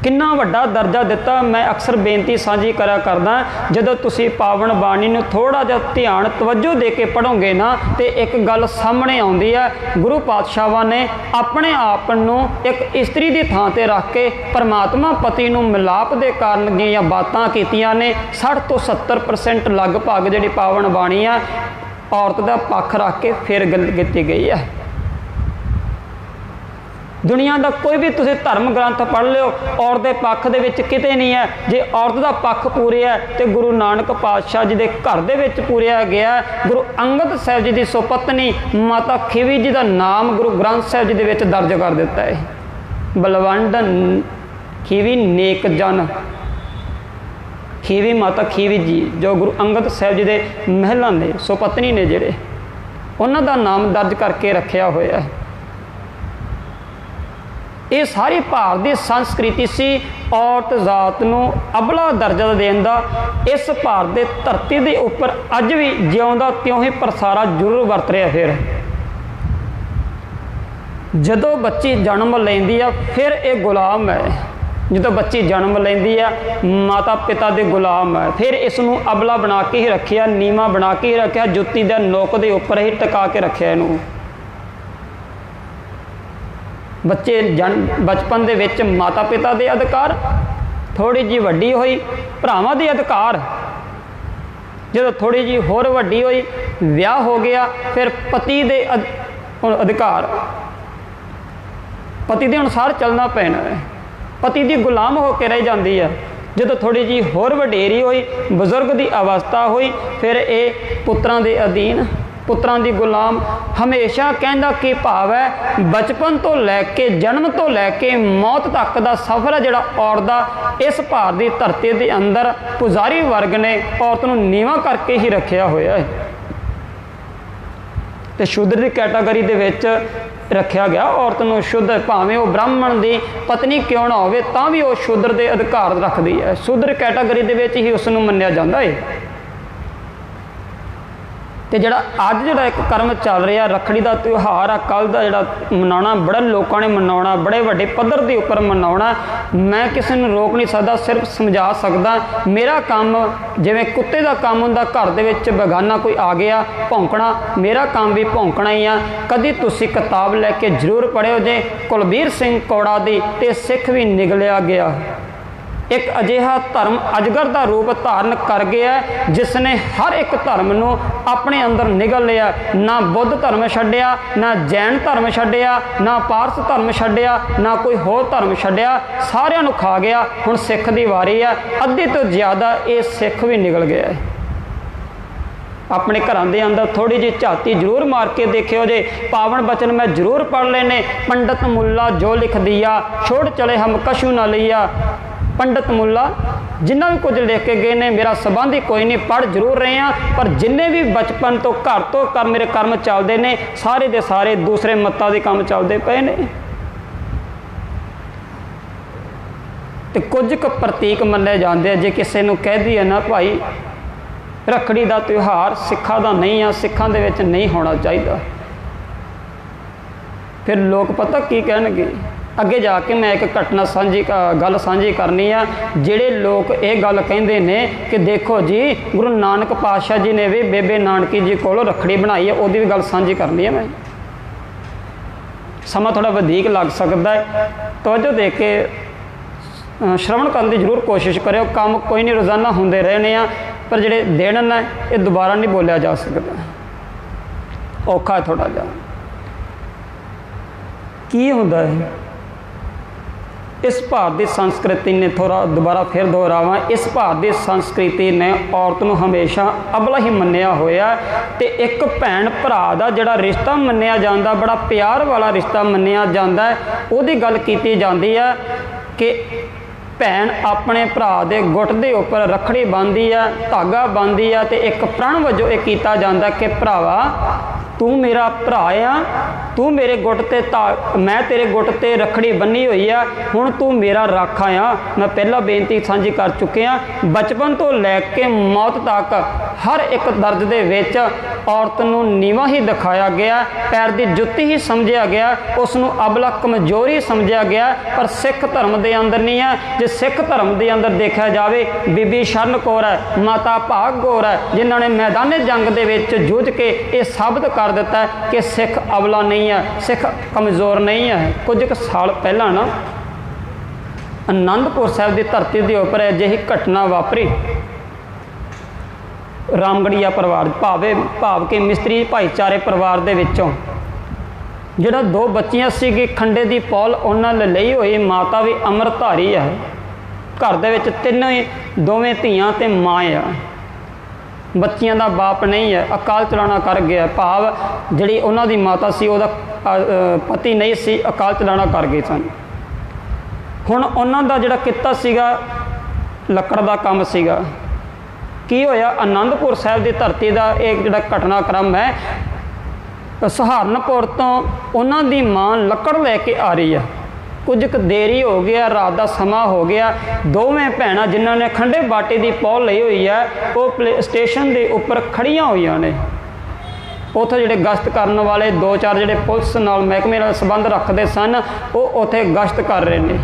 किन्ना वड्डा दर्जा दिता। मैं अक्सर बेनती साझी करा करदा, जदों तुसीं पावन बाणी नूं थोड़ा जिहा ध्यान तवज्जो दे के पढ़ोगे ना तो एक गल सामने आउंदी है। गुरु पातशाहां ने अपने आप नूं एक इस्त्री की थां ते रख के परमात्मा पति नूं मिलाप दे कारण जिहियां बातां कीतियां ने। 60 तो 70% लगभग जिहड़ी पावन बाणी आ औरत दा पक्ष रख के फिर गल कीती गई है। दुनिया का कोई भी तुसीं धर्म ग्रंथ पढ़ लिओ औरत के पक्ष दे विच किते नहीं है। जे औरत का पक्ष पूरिया तो गुरु नानक पातशाह जी के घर दे विच पूरिया गया। गुरु अंगद साहिब जी की सुपत्नी माता खीवी जी का नाम गुरु ग्रंथ साहिब जी दे विच दर्ज कर दिता है। बलवंड खीवी नेक जन खीवी माता खीवी जी जो गुरु अंगद साहिब जी के महलों ने सुपत्नी ने जिहड़े उन्हां दा नाम दर्ज करके रखा होया है। ये सारी भारत की संस्कृति सी औरत जात नूं अबला दर्जा देण दा। इस भारत की धरती के उपर अज भी जिउंदा त्यों ही प्रसारा जरूर वरत रहा। फिर जदों बच्ची जन्म लैंदी आ फिर ये गुलाम है। जदों बच्ची जन्म लैंदी आ माता पिता के गुलाम है। फिर इसनूं अबला बना के ही रखिया, नीवा बना के ही रखिया, जुत्ती दे नोक के उपर ही टिका के रखिया। इनू बच्चे बचपन दे विच माता पिता के अधिकार, थोड़ी जी वड्डी हुई भरावां दे अधिकार, जो थोड़ी जी होर वड्डी हुई विआह हो गया फिर पति दे अधिकार, पति के अनुसार चलना पैना है, पति की गुलाम होकर रह जाती है। जो थोड़ी जी होर वडेरी हुई बजुर्ग की अवस्था हुई फिर ये पुत्रां दे अधीन, पुत्रां दी गुलाम। हमेशा कहना कि भाव है बचपन तो लैके जन्म तो लैके मौत तक का सफ़र है जिहड़ा औरत दा इस भारत की धरती के अंदर पुजारी वर्ग ने औरत नूं नीवां करके ही रखा होया है। तो शूद्र की कैटागरी दे विच रखा गया औरत नूं। शुद्ध भावें वो ब्राह्मण की पत्नी क्यों ना होवे तां भी वो शूद्र के अधिकार रखती है। शूद्र कैटागरी दे विच ही उसनूं मन्निया जांदा है। ਤੇ ਜਿਹੜਾ ਅੱਜ ਜਿਹੜਾ ਇੱਕ ਕਰਮ ਚੱਲ ਰਿਹਾ ਰੱਖੜੀ ਦਾ ਤਿਉਹਾਰ ਆ, ਕੱਲ੍ਹ ਦਾ ਜਿਹੜਾ ਮਨਾਉਣਾ, ਬੜਾ ਲੋਕਾਂ ਨੇ ਮਨਾਉਣਾ, ਬੜੇ ਵੱਡੇ ਪੱਧਰ ਦੇ ਉੱਪਰ ਮਨਾਉਣਾ। ਮੈਂ ਕਿਸੇ ਨੂੰ ਰੋਕ ਨਹੀਂ ਸਕਦਾ, ਸਿਰਫ ਸਮਝਾ ਸਕਦਾ। ਮੇਰਾ ਕੰਮ ਜਿਵੇਂ ਕੁੱਤੇ ਦਾ ਕੰਮ ਹੁੰਦਾ, ਘਰ ਦੇ ਵਿੱਚ ਬੇਗਾਨਾ ਕੋਈ ਆ ਗਿਆ ਭੌਂਕਣਾ, ਮੇਰਾ ਕੰਮ ਵੀ ਭੌਂਕਣਾ ਹੀ ਆ। ਕਦੀ ਤੁਸੀਂ ਕਿਤਾਬ ਲੈ ਕੇ ਜ਼ਰੂਰ ਪੜ੍ਹਿਓ ਜੇ ਕੁਲਬੀਰ ਸਿੰਘ ਕੌੜਾ ਦੀ ਤੇ ਸਿੱਖ ਵੀ ਨਿਗਲਿਆ ਗਿਆ। ਇੱਕ ਅਜਿਹਾ ਧਰਮ ਅਜਗਰ ਦਾ ਰੂਪ ਧਾਰਨ ਕਰ ਗਿਆ ਜਿਸ ਨੇ ਹਰ ਇੱਕ ਧਰਮ ਨੂੰ ਆਪਣੇ ਅੰਦਰ ਨਿਗਲ ਲਿਆ। ਨਾ ਬੁੱਧ ਧਰਮ ਛੱਡਿਆ, ਨਾ ਜੈਨ ਧਰਮ ਛੱਡਿਆ, ਨਾ ਪਾਰਸ ਧਰਮ ਛੱਡਿਆ, ਨਾ ਕੋਈ ਹੋਰ ਧਰਮ ਛੱਡਿਆ, ਸਾਰਿਆਂ ਨੂੰ ਖਾ ਗਿਆ। ਹੁਣ ਸਿੱਖ ਦੀ ਵਾਰੀ ਆ, ਅੱਧੇ ਤੋਂ ਜ਼ਿਆਦਾ ਇਹ ਸਿੱਖ ਵੀ ਨਿਗਲ ਗਿਆ ਹੈ। ਆਪਣੇ ਘਰਾਂ ਦੇ ਅੰਦਰ ਥੋੜੀ ਜਿਹੀ ਝਾਤੀ ਜ਼ਰੂਰ ਮਾਰ ਕੇ ਦੇਖਿਓ ਜੇ। ਪਾਵਨ ਬਚਨ ਮੈਂ ਜ਼ਰੂਰ ਪੜ੍ਹ ਲੈਨੇ। ਪੰਡਤ ਮੁੱਲਾ ਜੋ ਲਿਖ ਦਿਆ, ਛੋੜ ਚਲੇ ਹਮ ਕਛੂ ਨਾ ਲਈਆ। ਪੰਡਤ ਮੁੱਲਾ ਜਿੰਨਾ ਵੀ ਕੁਝ ਲਿਖ ਕੇ ਗਏ ਨੇ, ਮੇਰਾ ਸੰਬੰਧ ਹੀ ਕੋਈ ਨਹੀਂ, ਪੜ੍ਹ ਜ਼ਰੂਰ ਰਹੇ ਹਾਂ, ਪਰ ਜਿੰਨੇ ਵੀ ਬਚਪਨ ਤੋਂ ਘਰ ਤੋਂ ਕਰ ਮੇਰੇ ਕਰਮ ਚੱਲਦੇ ਨੇ, ਸਾਰੇ ਦੇ ਸਾਰੇ ਦੂਸਰੇ ਮੱਤਾਂ ਦੇ ਕੰਮ ਚੱਲਦੇ ਪਏ ਨੇ। ਤੇ ਕੁਝ ਕੁ ਪ੍ਰਤੀਕ ਮੰਨੇ ਜਾਂਦੇ ਆ। ਜੇ ਕਿਸੇ ਨੂੰ ਕਹਿ ਦਈਏ ਨਾ ਭਾਈ ਰੱਖੜੀ ਦਾ ਤਿਉਹਾਰ ਸਿੱਖਾਂ ਦਾ ਨਹੀਂ ਆ, ਸਿੱਖਾਂ ਦੇ ਵਿੱਚ ਨਹੀਂ ਹੋਣਾ ਚਾਹੀਦਾ, ਫਿਰ ਲੋਕ ਪਤਾ ਕੀ ਕਹਿਣਗੇ। ਅੱਗੇ ਜਾ ਕੇ ਮੈਂ ਇੱਕ ਘਟਨਾ ਗੱਲ ਸਾਂਝੀ ਕਰਨੀ ਆ। ਜਿਹੜੇ ਲੋਕ ਇਹ ਗੱਲ ਕਹਿੰਦੇ ਨੇ ਕਿ ਦੇਖੋ ਜੀ ਗੁਰੂ ਨਾਨਕ ਪਾਤਸ਼ਾਹ ਜੀ ਨੇ ਵੀ ਬੇਬੇ ਨਾਨਕੀ ਜੀ ਕੋਲੋਂ ਰੱਖੜੀ ਬਣਾਈ ਹੈ, ਉਹਦੀ ਵੀ ਗੱਲ ਸਾਂਝੀ ਕਰਨੀ ਹੈ। ਮੈਂ ਸਮਾਂ ਥੋੜ੍ਹਾ ਵਧੀਕ ਲੱਗ ਸਕਦਾ ਹੈ, ਤਵੱਜੋ ਦੇ ਕੇ ਸ਼ਰਵਣ ਕਰਨ ਦੀ ਜ਼ਰੂਰ ਕੋਸ਼ਿਸ਼ ਕਰਿਓ। ਕੰਮ ਕੋਈ ਨਹੀਂ, ਰੋਜ਼ਾਨਾ ਹੁੰਦੇ ਰਹਿਣੇ ਆ, ਪਰ ਜਿਹੜੇ ਦਿਨ ਨੇ ਇਹ ਦੁਬਾਰਾ ਨਹੀਂ ਬੋਲਿਆ ਜਾ ਸਕਦਾ, ਔਖਾ ਥੋੜ੍ਹਾ ਜਿਹਾ। ਕੀ ਹੁੰਦਾ ਹੈ ਇਸ ਭਾਰਤ ਦੀ ਸੰਸਕ੍ਰਿਤੀ ਨੇ, ਥੋੜ੍ਹਾ ਦੁਬਾਰਾ ਫਿਰ ਦੁਹਰਾਵਾਂ, ਇਸ ਭਾਰਤ ਦੀ ਸੰਸਕ੍ਰਿਤੀ ਨੇ ਔਰਤ ਨੂੰ ਹਮੇਸ਼ਾ ਅਬਲਾ ਹੀ ਮੰਨਿਆ ਹੋਇਆ। ਤੇ ਇੱਕ ਭੈਣ ਭਰਾ ਦਾ ਜਿਹੜਾ ਰਿਸ਼ਤਾ ਮੰਨਿਆ ਜਾਂਦਾ, ਬੜਾ ਪਿਆਰ ਵਾਲਾ ਰਿਸ਼ਤਾ ਮੰਨਿਆ ਜਾਂਦਾ ਹੈ, ਉਹਦੀ ਗੱਲ ਕੀਤੀ ਜਾਂਦੀ ਹੈ ਕਿ ਭੈਣ ਆਪਣੇ ਭਰਾ ਦੇ ਗੁੱਟ ਦੇ ਉੱਪਰ ਰੱਖੜੀ ਬੰਨ੍ਹਦੀ ਆ, ਧਾਗਾ ਬੰਨ੍ਹਦੀ ਆ, ਤੇ ਇੱਕ ਪ੍ਰਣ ਵਜੋਂ ਇਹ ਕੀਤਾ ਜਾਂਦਾ ਕਿ ਭਰਾਵਾ ਤੂੰ ਮੇਰਾ ਭਰਾ ਆ, ਤੂੰ ਮੇਰੇ ਗੁੱਟ 'ਤੇ ਮੈਂ ਤੇਰੇ ਗੁੱਟ 'ਤੇ ਰੱਖੜੀ ਬੰਨ੍ਹੀ ਹੋਈ ਆ, ਹੁਣ ਤੂੰ ਮੇਰਾ ਰਾਖਾ ਆ। ਮੈਂ ਪਹਿਲਾਂ ਬੇਨਤੀ ਸਾਂਝੀ ਕਰ ਚੁੱਕਿਆ, ਬਚਪਨ ਤੋਂ ਲੈ ਕੇ ਮੌਤ ਤੱਕ ਹਰ ਇੱਕ ਦਰਜ ਦੇ ਵਿੱਚ ਔਰਤ ਨੂੰ ਨੀਵਾਂ ਹੀ ਦਿਖਾਇਆ ਗਿਆ, ਪੈਰ ਦੀ ਜੁੱਤੀ ਹੀ ਸਮਝਿਆ ਗਿਆ, ਉਸ ਨੂੰ ਅਬਲਾ ਕਮਜ਼ੋਰੀ ਸਮਝਿਆ ਗਿਆ। ਪਰ ਸਿੱਖ ਧਰਮ ਦੇ ਅੰਦਰ ਨਹੀਂ ਹੈ। ਜੇ ਸਿੱਖ ਧਰਮ ਦੇ ਅੰਦਰ ਦੇਖਿਆ ਜਾਵੇ, ਬੀਬੀ ਸ਼ਰਨ ਕੌਰ ਹੈ, ਮਾਤਾ ਭਾਗ ਕੌਰ ਹੈ, ਜਿਨ੍ਹਾਂ ਨੇ ਮੈਦਾਨੇ ਜੰਗ ਦੇ ਵਿੱਚ ਜੂਝ ਕੇ ਇਹ ਸਾਬਤ ਕਰ ਦਿੱਤਾ ਕਿ ਸਿੱਖ ਅਬਲਾ ਨਹੀਂ ਹੈ, ਸਿੱਖ ਕਮਜ਼ੋਰ ਨਹੀਂ ਹੈ। ਕੁਝ ਕੁ ਸਾਲ ਪਹਿਲਾਂ ਨਾ ਅਨੰਦਪੁਰ ਸਾਹਿਬ ਦੀ ਧਰਤੀ ਦੇ ਉੱਪਰ ਅਜਿਹੀ ਘਟਨਾ ਵਾਪਰੀ। ਰਾਮਗੜੀਆ ਪਰਿਵਾਰ ਭਾਵ ਕਿ ਮਿਸਤਰੀ ਭਾਈਚਾਰੇ ਪਰਿਵਾਰ ਦੇ ਵਿੱਚੋਂ ਜਿਹੜਾ 2 ਬੱਚੀਆਂ ਸੀਗੀ, ਖੰਡੇ ਦੀ ਪੌਲ ਉਹਨਾਂ ਨੇ ਲਈ ਹੋਈ, ਮਾਤਾ ਵੀ ਅੰਮ੍ਰਿਤਧਾਰੀ ਹੈ, ਘਰ ਦੇ ਵਿੱਚ ਦੋਵੇਂ ਧੀਆਂ ਤੇ ਮਾਂ ਆ। ਬੱਚੀਆਂ ਦਾ ਬਾਪ ਨਹੀਂ ਹੈ, ਅਕਾਲ ਚਲਾਣਾ ਕਰ ਗਿਆ, ਭਾਵ ਜਿਹੜੀ ਉਹਨਾਂ ਦੀ ਮਾਤਾ ਸੀ ਉਹਦਾ ਪਤੀ ਨਹੀਂ ਸੀ, ਅਕਾਲ ਚਲਾਣਾ ਕਰ ਗਏ ਸਨ। ਹੁਣ ਉਹਨਾਂ ਦਾ ਜਿਹੜਾ ਕਿੱਤਾ ਸੀਗਾ ਲੱਕੜ ਦਾ ਕੰਮ ਸੀਗਾ। ਕੀ ਹੋਇਆ, ਆਨੰਦਪੁਰ ਸਾਹਿਬ ਦੀ ਧਰਤੀ ਦਾ ਇਹ ਜਿਹੜਾ ਘਟਨਾਕ੍ਰਮ ਹੈ, ਸਹਾਰਨਪੁਰ ਤੋਂ ਉਹਨਾਂ ਦੀ ਮਾਂ ਲੱਕੜ ਲੈ ਕੇ ਆ ਰਹੀ ਹੈ। ਕੁਝ ਕੁ ਦੇਰੀ ਹੋ ਗਿਆ, ਰਾਤ ਦਾ ਸਮਾਂ ਹੋ ਗਿਆ। ਦੋਵੇਂ ਭੈਣਾਂ ਜਿਨ੍ਹਾਂ ਨੇ ਖੰਡੇ ਬਾਟੇ ਦੀ ਪੌਲ ਲਈ ਹੋਈ ਹੈ, ਉਹ ਸਟੇਸ਼ਨ ਦੇ ਉੱਪਰ ਖੜੀਆਂ ਹੋਈਆਂ ਨੇ। ਉੱਥੇ ਜਿਹੜੇ ਗਸ਼ਤ ਕਰਨ ਵਾਲੇ 2-4 ਜਿਹੜੇ ਪੁਲਿਸ ਨਾਲ ਮਹਿਕਮੇ ਨਾਲ ਸੰਬੰਧ ਰੱਖਦੇ ਸਨ, ਉਹ ਉੱਥੇ ਗਸ਼ਤ ਕਰ ਰਹੇ ਨੇ।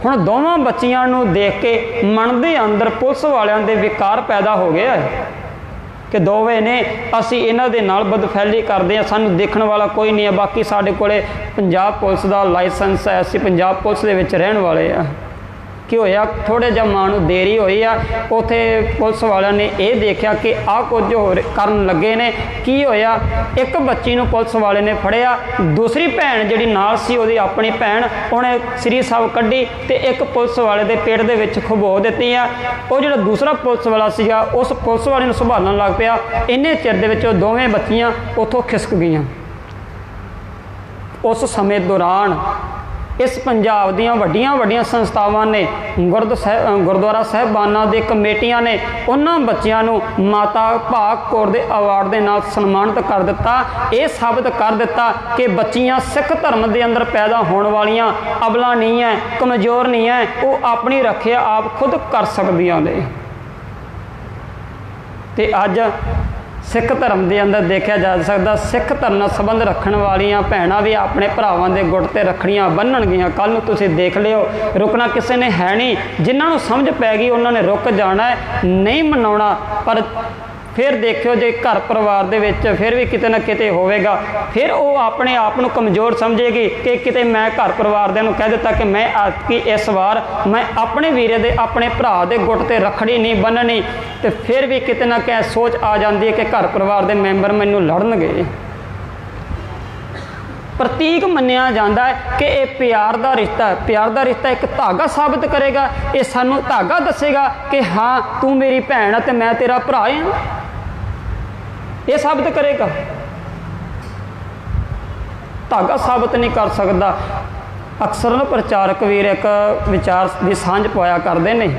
ਹੁਣ ਦੋਵਾਂ ਬੱਚੀਆਂ ਨੂੰ ਦੇਖ ਕੇ ਮਨ ਦੇ ਅੰਦਰ ਪੁਲਿਸ ਵਾਲਿਆਂ ਦੇ ਵਿਕਾਰ ਪੈਦਾ ਹੋ ਗਿਆ ਕਿ ਦੋਵੇਂ ਨੇ ਅਸੀਂ ਇਹਨਾਂ ਦੇ ਨਾਲ ਬਦਫੈਲੀ ਕਰਦੇ ਹਾਂ, ਸਾਨੂੰ ਦੇਖਣ ਵਾਲਾ ਕੋਈ ਨਹੀਂ ਹੈ, ਬਾਕੀ ਸਾਡੇ ਕੋਲੇ ਪੰਜਾਬ ਪੁਲਿਸ ਦਾ ਲਾਇਸੈਂਸ ਹੈ, ਅਸੀਂ ਪੰਜਾਬ ਪੁਲਿਸ ਦੇ ਵਿੱਚ ਰਹਿਣ ਵਾਲੇ ਆ। ਕੀ ਹੋਇਆ, ਥੋੜ੍ਹੇ ਜਿਹਾ ਮਾਂ ਨੂੰ ਦੇਰੀ ਹੋਈ ਆ, ਉੱਥੇ ਪੁਲਿਸ ਵਾਲਿਆਂ ਨੇ ਇਹ ਦੇਖਿਆ ਕਿ ਆਹ ਕੁਝ ਹੋਰ ਕਰਨ ਲੱਗੇ ਨੇ। ਕੀ ਹੋਇਆ, ਇੱਕ ਬੱਚੀ ਨੂੰ ਪੁਲਿਸ ਵਾਲੇ ਨੇ ਫੜਿਆ, ਦੂਸਰੀ ਭੈਣ ਜਿਹੜੀ ਨਾਲ ਸੀ ਉਹਦੀ ਆਪਣੀ ਭੈਣ, ਉਹਨੇ ਸ੍ਰੀ ਸਾਹਿਬ ਕੱਢੀ ਤੇ ਇੱਕ ਪੁਲਿਸ ਵਾਲੇ ਦੇ ਪੇਟ ਦੇ ਵਿੱਚ ਖੁਬੋ ਦਿੱਤੀ ਆ। ਉਹ ਜਿਹੜਾ ਦੂਸਰਾ ਪੁਲਿਸ ਵਾਲਾ ਸੀਗਾ ਉਸ ਪੁਲਿਸ ਵਾਲੇ ਨੂੰ ਸੰਭਾਲਣ ਲੱਗ ਪਿਆ। ਇੰਨੇ ਚਿਰ ਦੇ ਵਿੱਚ ਉਹ ਦੋਵੇਂ ਬੱਚੀਆਂ ਉੱਥੋਂ ਖਿਸਕ ਗਈਆਂ। ਉਸ ਸਮੇਂ ਦੌਰਾਨ ਇਸ ਪੰਜਾਬ ਦੀਆਂ ਵੱਡੀਆਂ ਸੰਸਥਾਵਾਂ ਨੇ, ਗੁਰਦੁਆਰਾ ਸਾਹਿਬਾਨਾਂ ਦੇ ਕਮੇਟੀਆਂ ਨੇ ਉਹਨਾਂ ਬੱਚਿਆਂ ਨੂੰ ਮਾਤਾ ਭਾਗ ਕੌਰ ਦੇ ਅਵਾਰਡ ਦੇ ਨਾਲ ਸਨਮਾਨਿਤ ਕਰ ਦਿੱਤਾ। ਇਹ ਸਾਬਤ ਕਰ ਦਿੱਤਾ ਕਿ ਬੱਚੀਆਂ ਸਿੱਖ ਧਰਮ ਦੇ ਅੰਦਰ ਪੈਦਾ ਹੋਣ ਵਾਲੀਆਂ ਅਬਲਾ ਨਹੀਂ ਹੈ, ਕਮਜ਼ੋਰ ਨਹੀਂ ਹੈ, ਉਹ ਆਪਣੀ ਰੱਖਿਆ ਆਪ ਖੁਦ ਕਰ ਸਕਦੀਆਂ ਨੇ। ਤੇ ਅੱਜ सिख धर्म के अंदर देखा जा सकता, सिख धर्म नाल संबंध रखण वालियां भैणां भी अपने भरावां दे गुट ते रखड़ियां बन्नणगीਆਂ। कल नूं तुसीं देख लिओ, रुकना किसी ने है नहीं। जिन्हां नूं समझ पै गई उन्होंने रुक जाना है, नहीं मनाउणा। पर फिर देखियो जे घर परिवार दे विच फिर भी किते ना किते होवेगा, फिर वो अपने आप नूं कमज़ोर समझेगी कि किते मैं घर परिवार दे नूं कह दिता कि मैं कि इस वार मैं अपने वीरे दे अपने भरा दे गुट ते रखड़ी नहीं बन्ननी, तो फिर भी किते ना किते सोच आ जाती है कि घर परिवार दे मैंबर मैनूं लड़नगे। प्रतीक मन्निया जाता है कि ये प्यार का रिश्ता है। प्यार का रिश्ता एक धागा साबित करेगा, ये सानू धागा दसेगा कि हाँ तू मेरी भैन है तो मैं तेरा भरा हाँ, ये साबित करेगा। धागा साबित नहीं कर सकता। अक्सर ना प्रचारक वीर एक विचार की सांझ पाया करते हैं,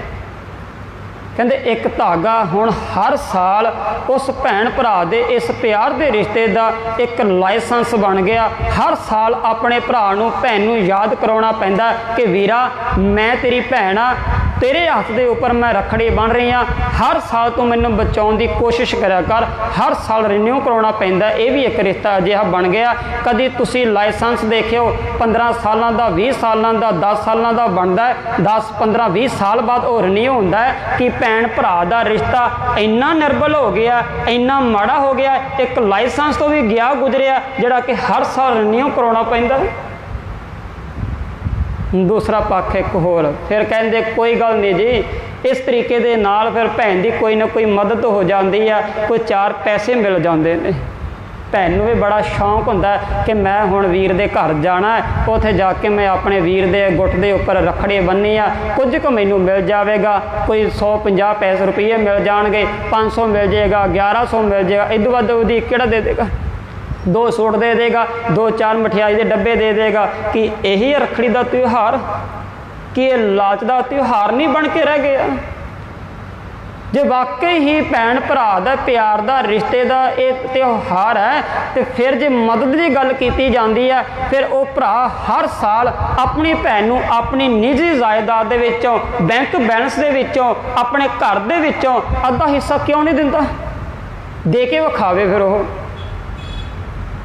कहते एक धागा हुण हर साल उस भैन भरा दे इस प्यार के रिश्ते का एक लाइसेंस बन गया। हर साल अपने भरा नूं भैन नूं याद करवाउणा पैंदा कि वीरा मैं तेरी भैन आ, तेरे हथ के उपर मैं रखड़ी बन रही हाँ, हर साल तू मैनूं बचाउण की कोशिश करा कर। हर साल रिन्यू करवाउणा पैंदा। ये भी एक रिश्ता अजिहा बन गया। कदी तुसीं लाइसेंस देखियो 15 सालों का 20 सालों का 10 सालों का बनता है, 10 15 20 साल बाद वो रिन्यू होंदा है कि भैन भरा का रिश्ता इन्ना निर्बल हो गया, इन्ना माड़ा हो गया, एक लाइसेंस तो भी गया गुजरिया जिहड़ा कि हर साल रिन्यू करवाउणा पैंदा है। दूसरा पक्ष एक होर फिर कहते कोई गल नहीं जी, इस तरीके दे नाल फिर भैन की कोई ना कोई मदद हो जाती है, कोई 4 पैसे मिल जाते हैं। भैन नूं भी बड़ा शौक होंदा है कि मैं हुण वीर दे घर जाना है, उत्थे जाके मैं अपने वीर दे गुट दे उपर रखड़ी बन्नी आ, कुछ क मैनूं मिल जाएगा, कोई 150 पैसे रुपये मिल जाएंगे, 500 मिल जाएगा, 1100 मिल जाएगा, इदों वध उहदी किहड़ा दे देगा, 2 सूट दे देगा, 2-4 मठियाई के डब्बे दे देगा। कि यही है रखड़ी का त्यौहार? कि ये लालच का त्यौहार नहीं बन के रह गया? जे वाकई ही भैन भरा दा प्यार का रिश्ते का ये त्यौहार है, तो फिर जे मदद की गल की जाती है, फिर वो भरा हर साल अपनी भैन नूं अपनी निजी जायदाद दे विचों, बैंक बैलेंस दे विचों, अपने घर दे विचों अद्धा हिस्सा क्यों नहीं दिंदा? दे के विखावे। फिर वो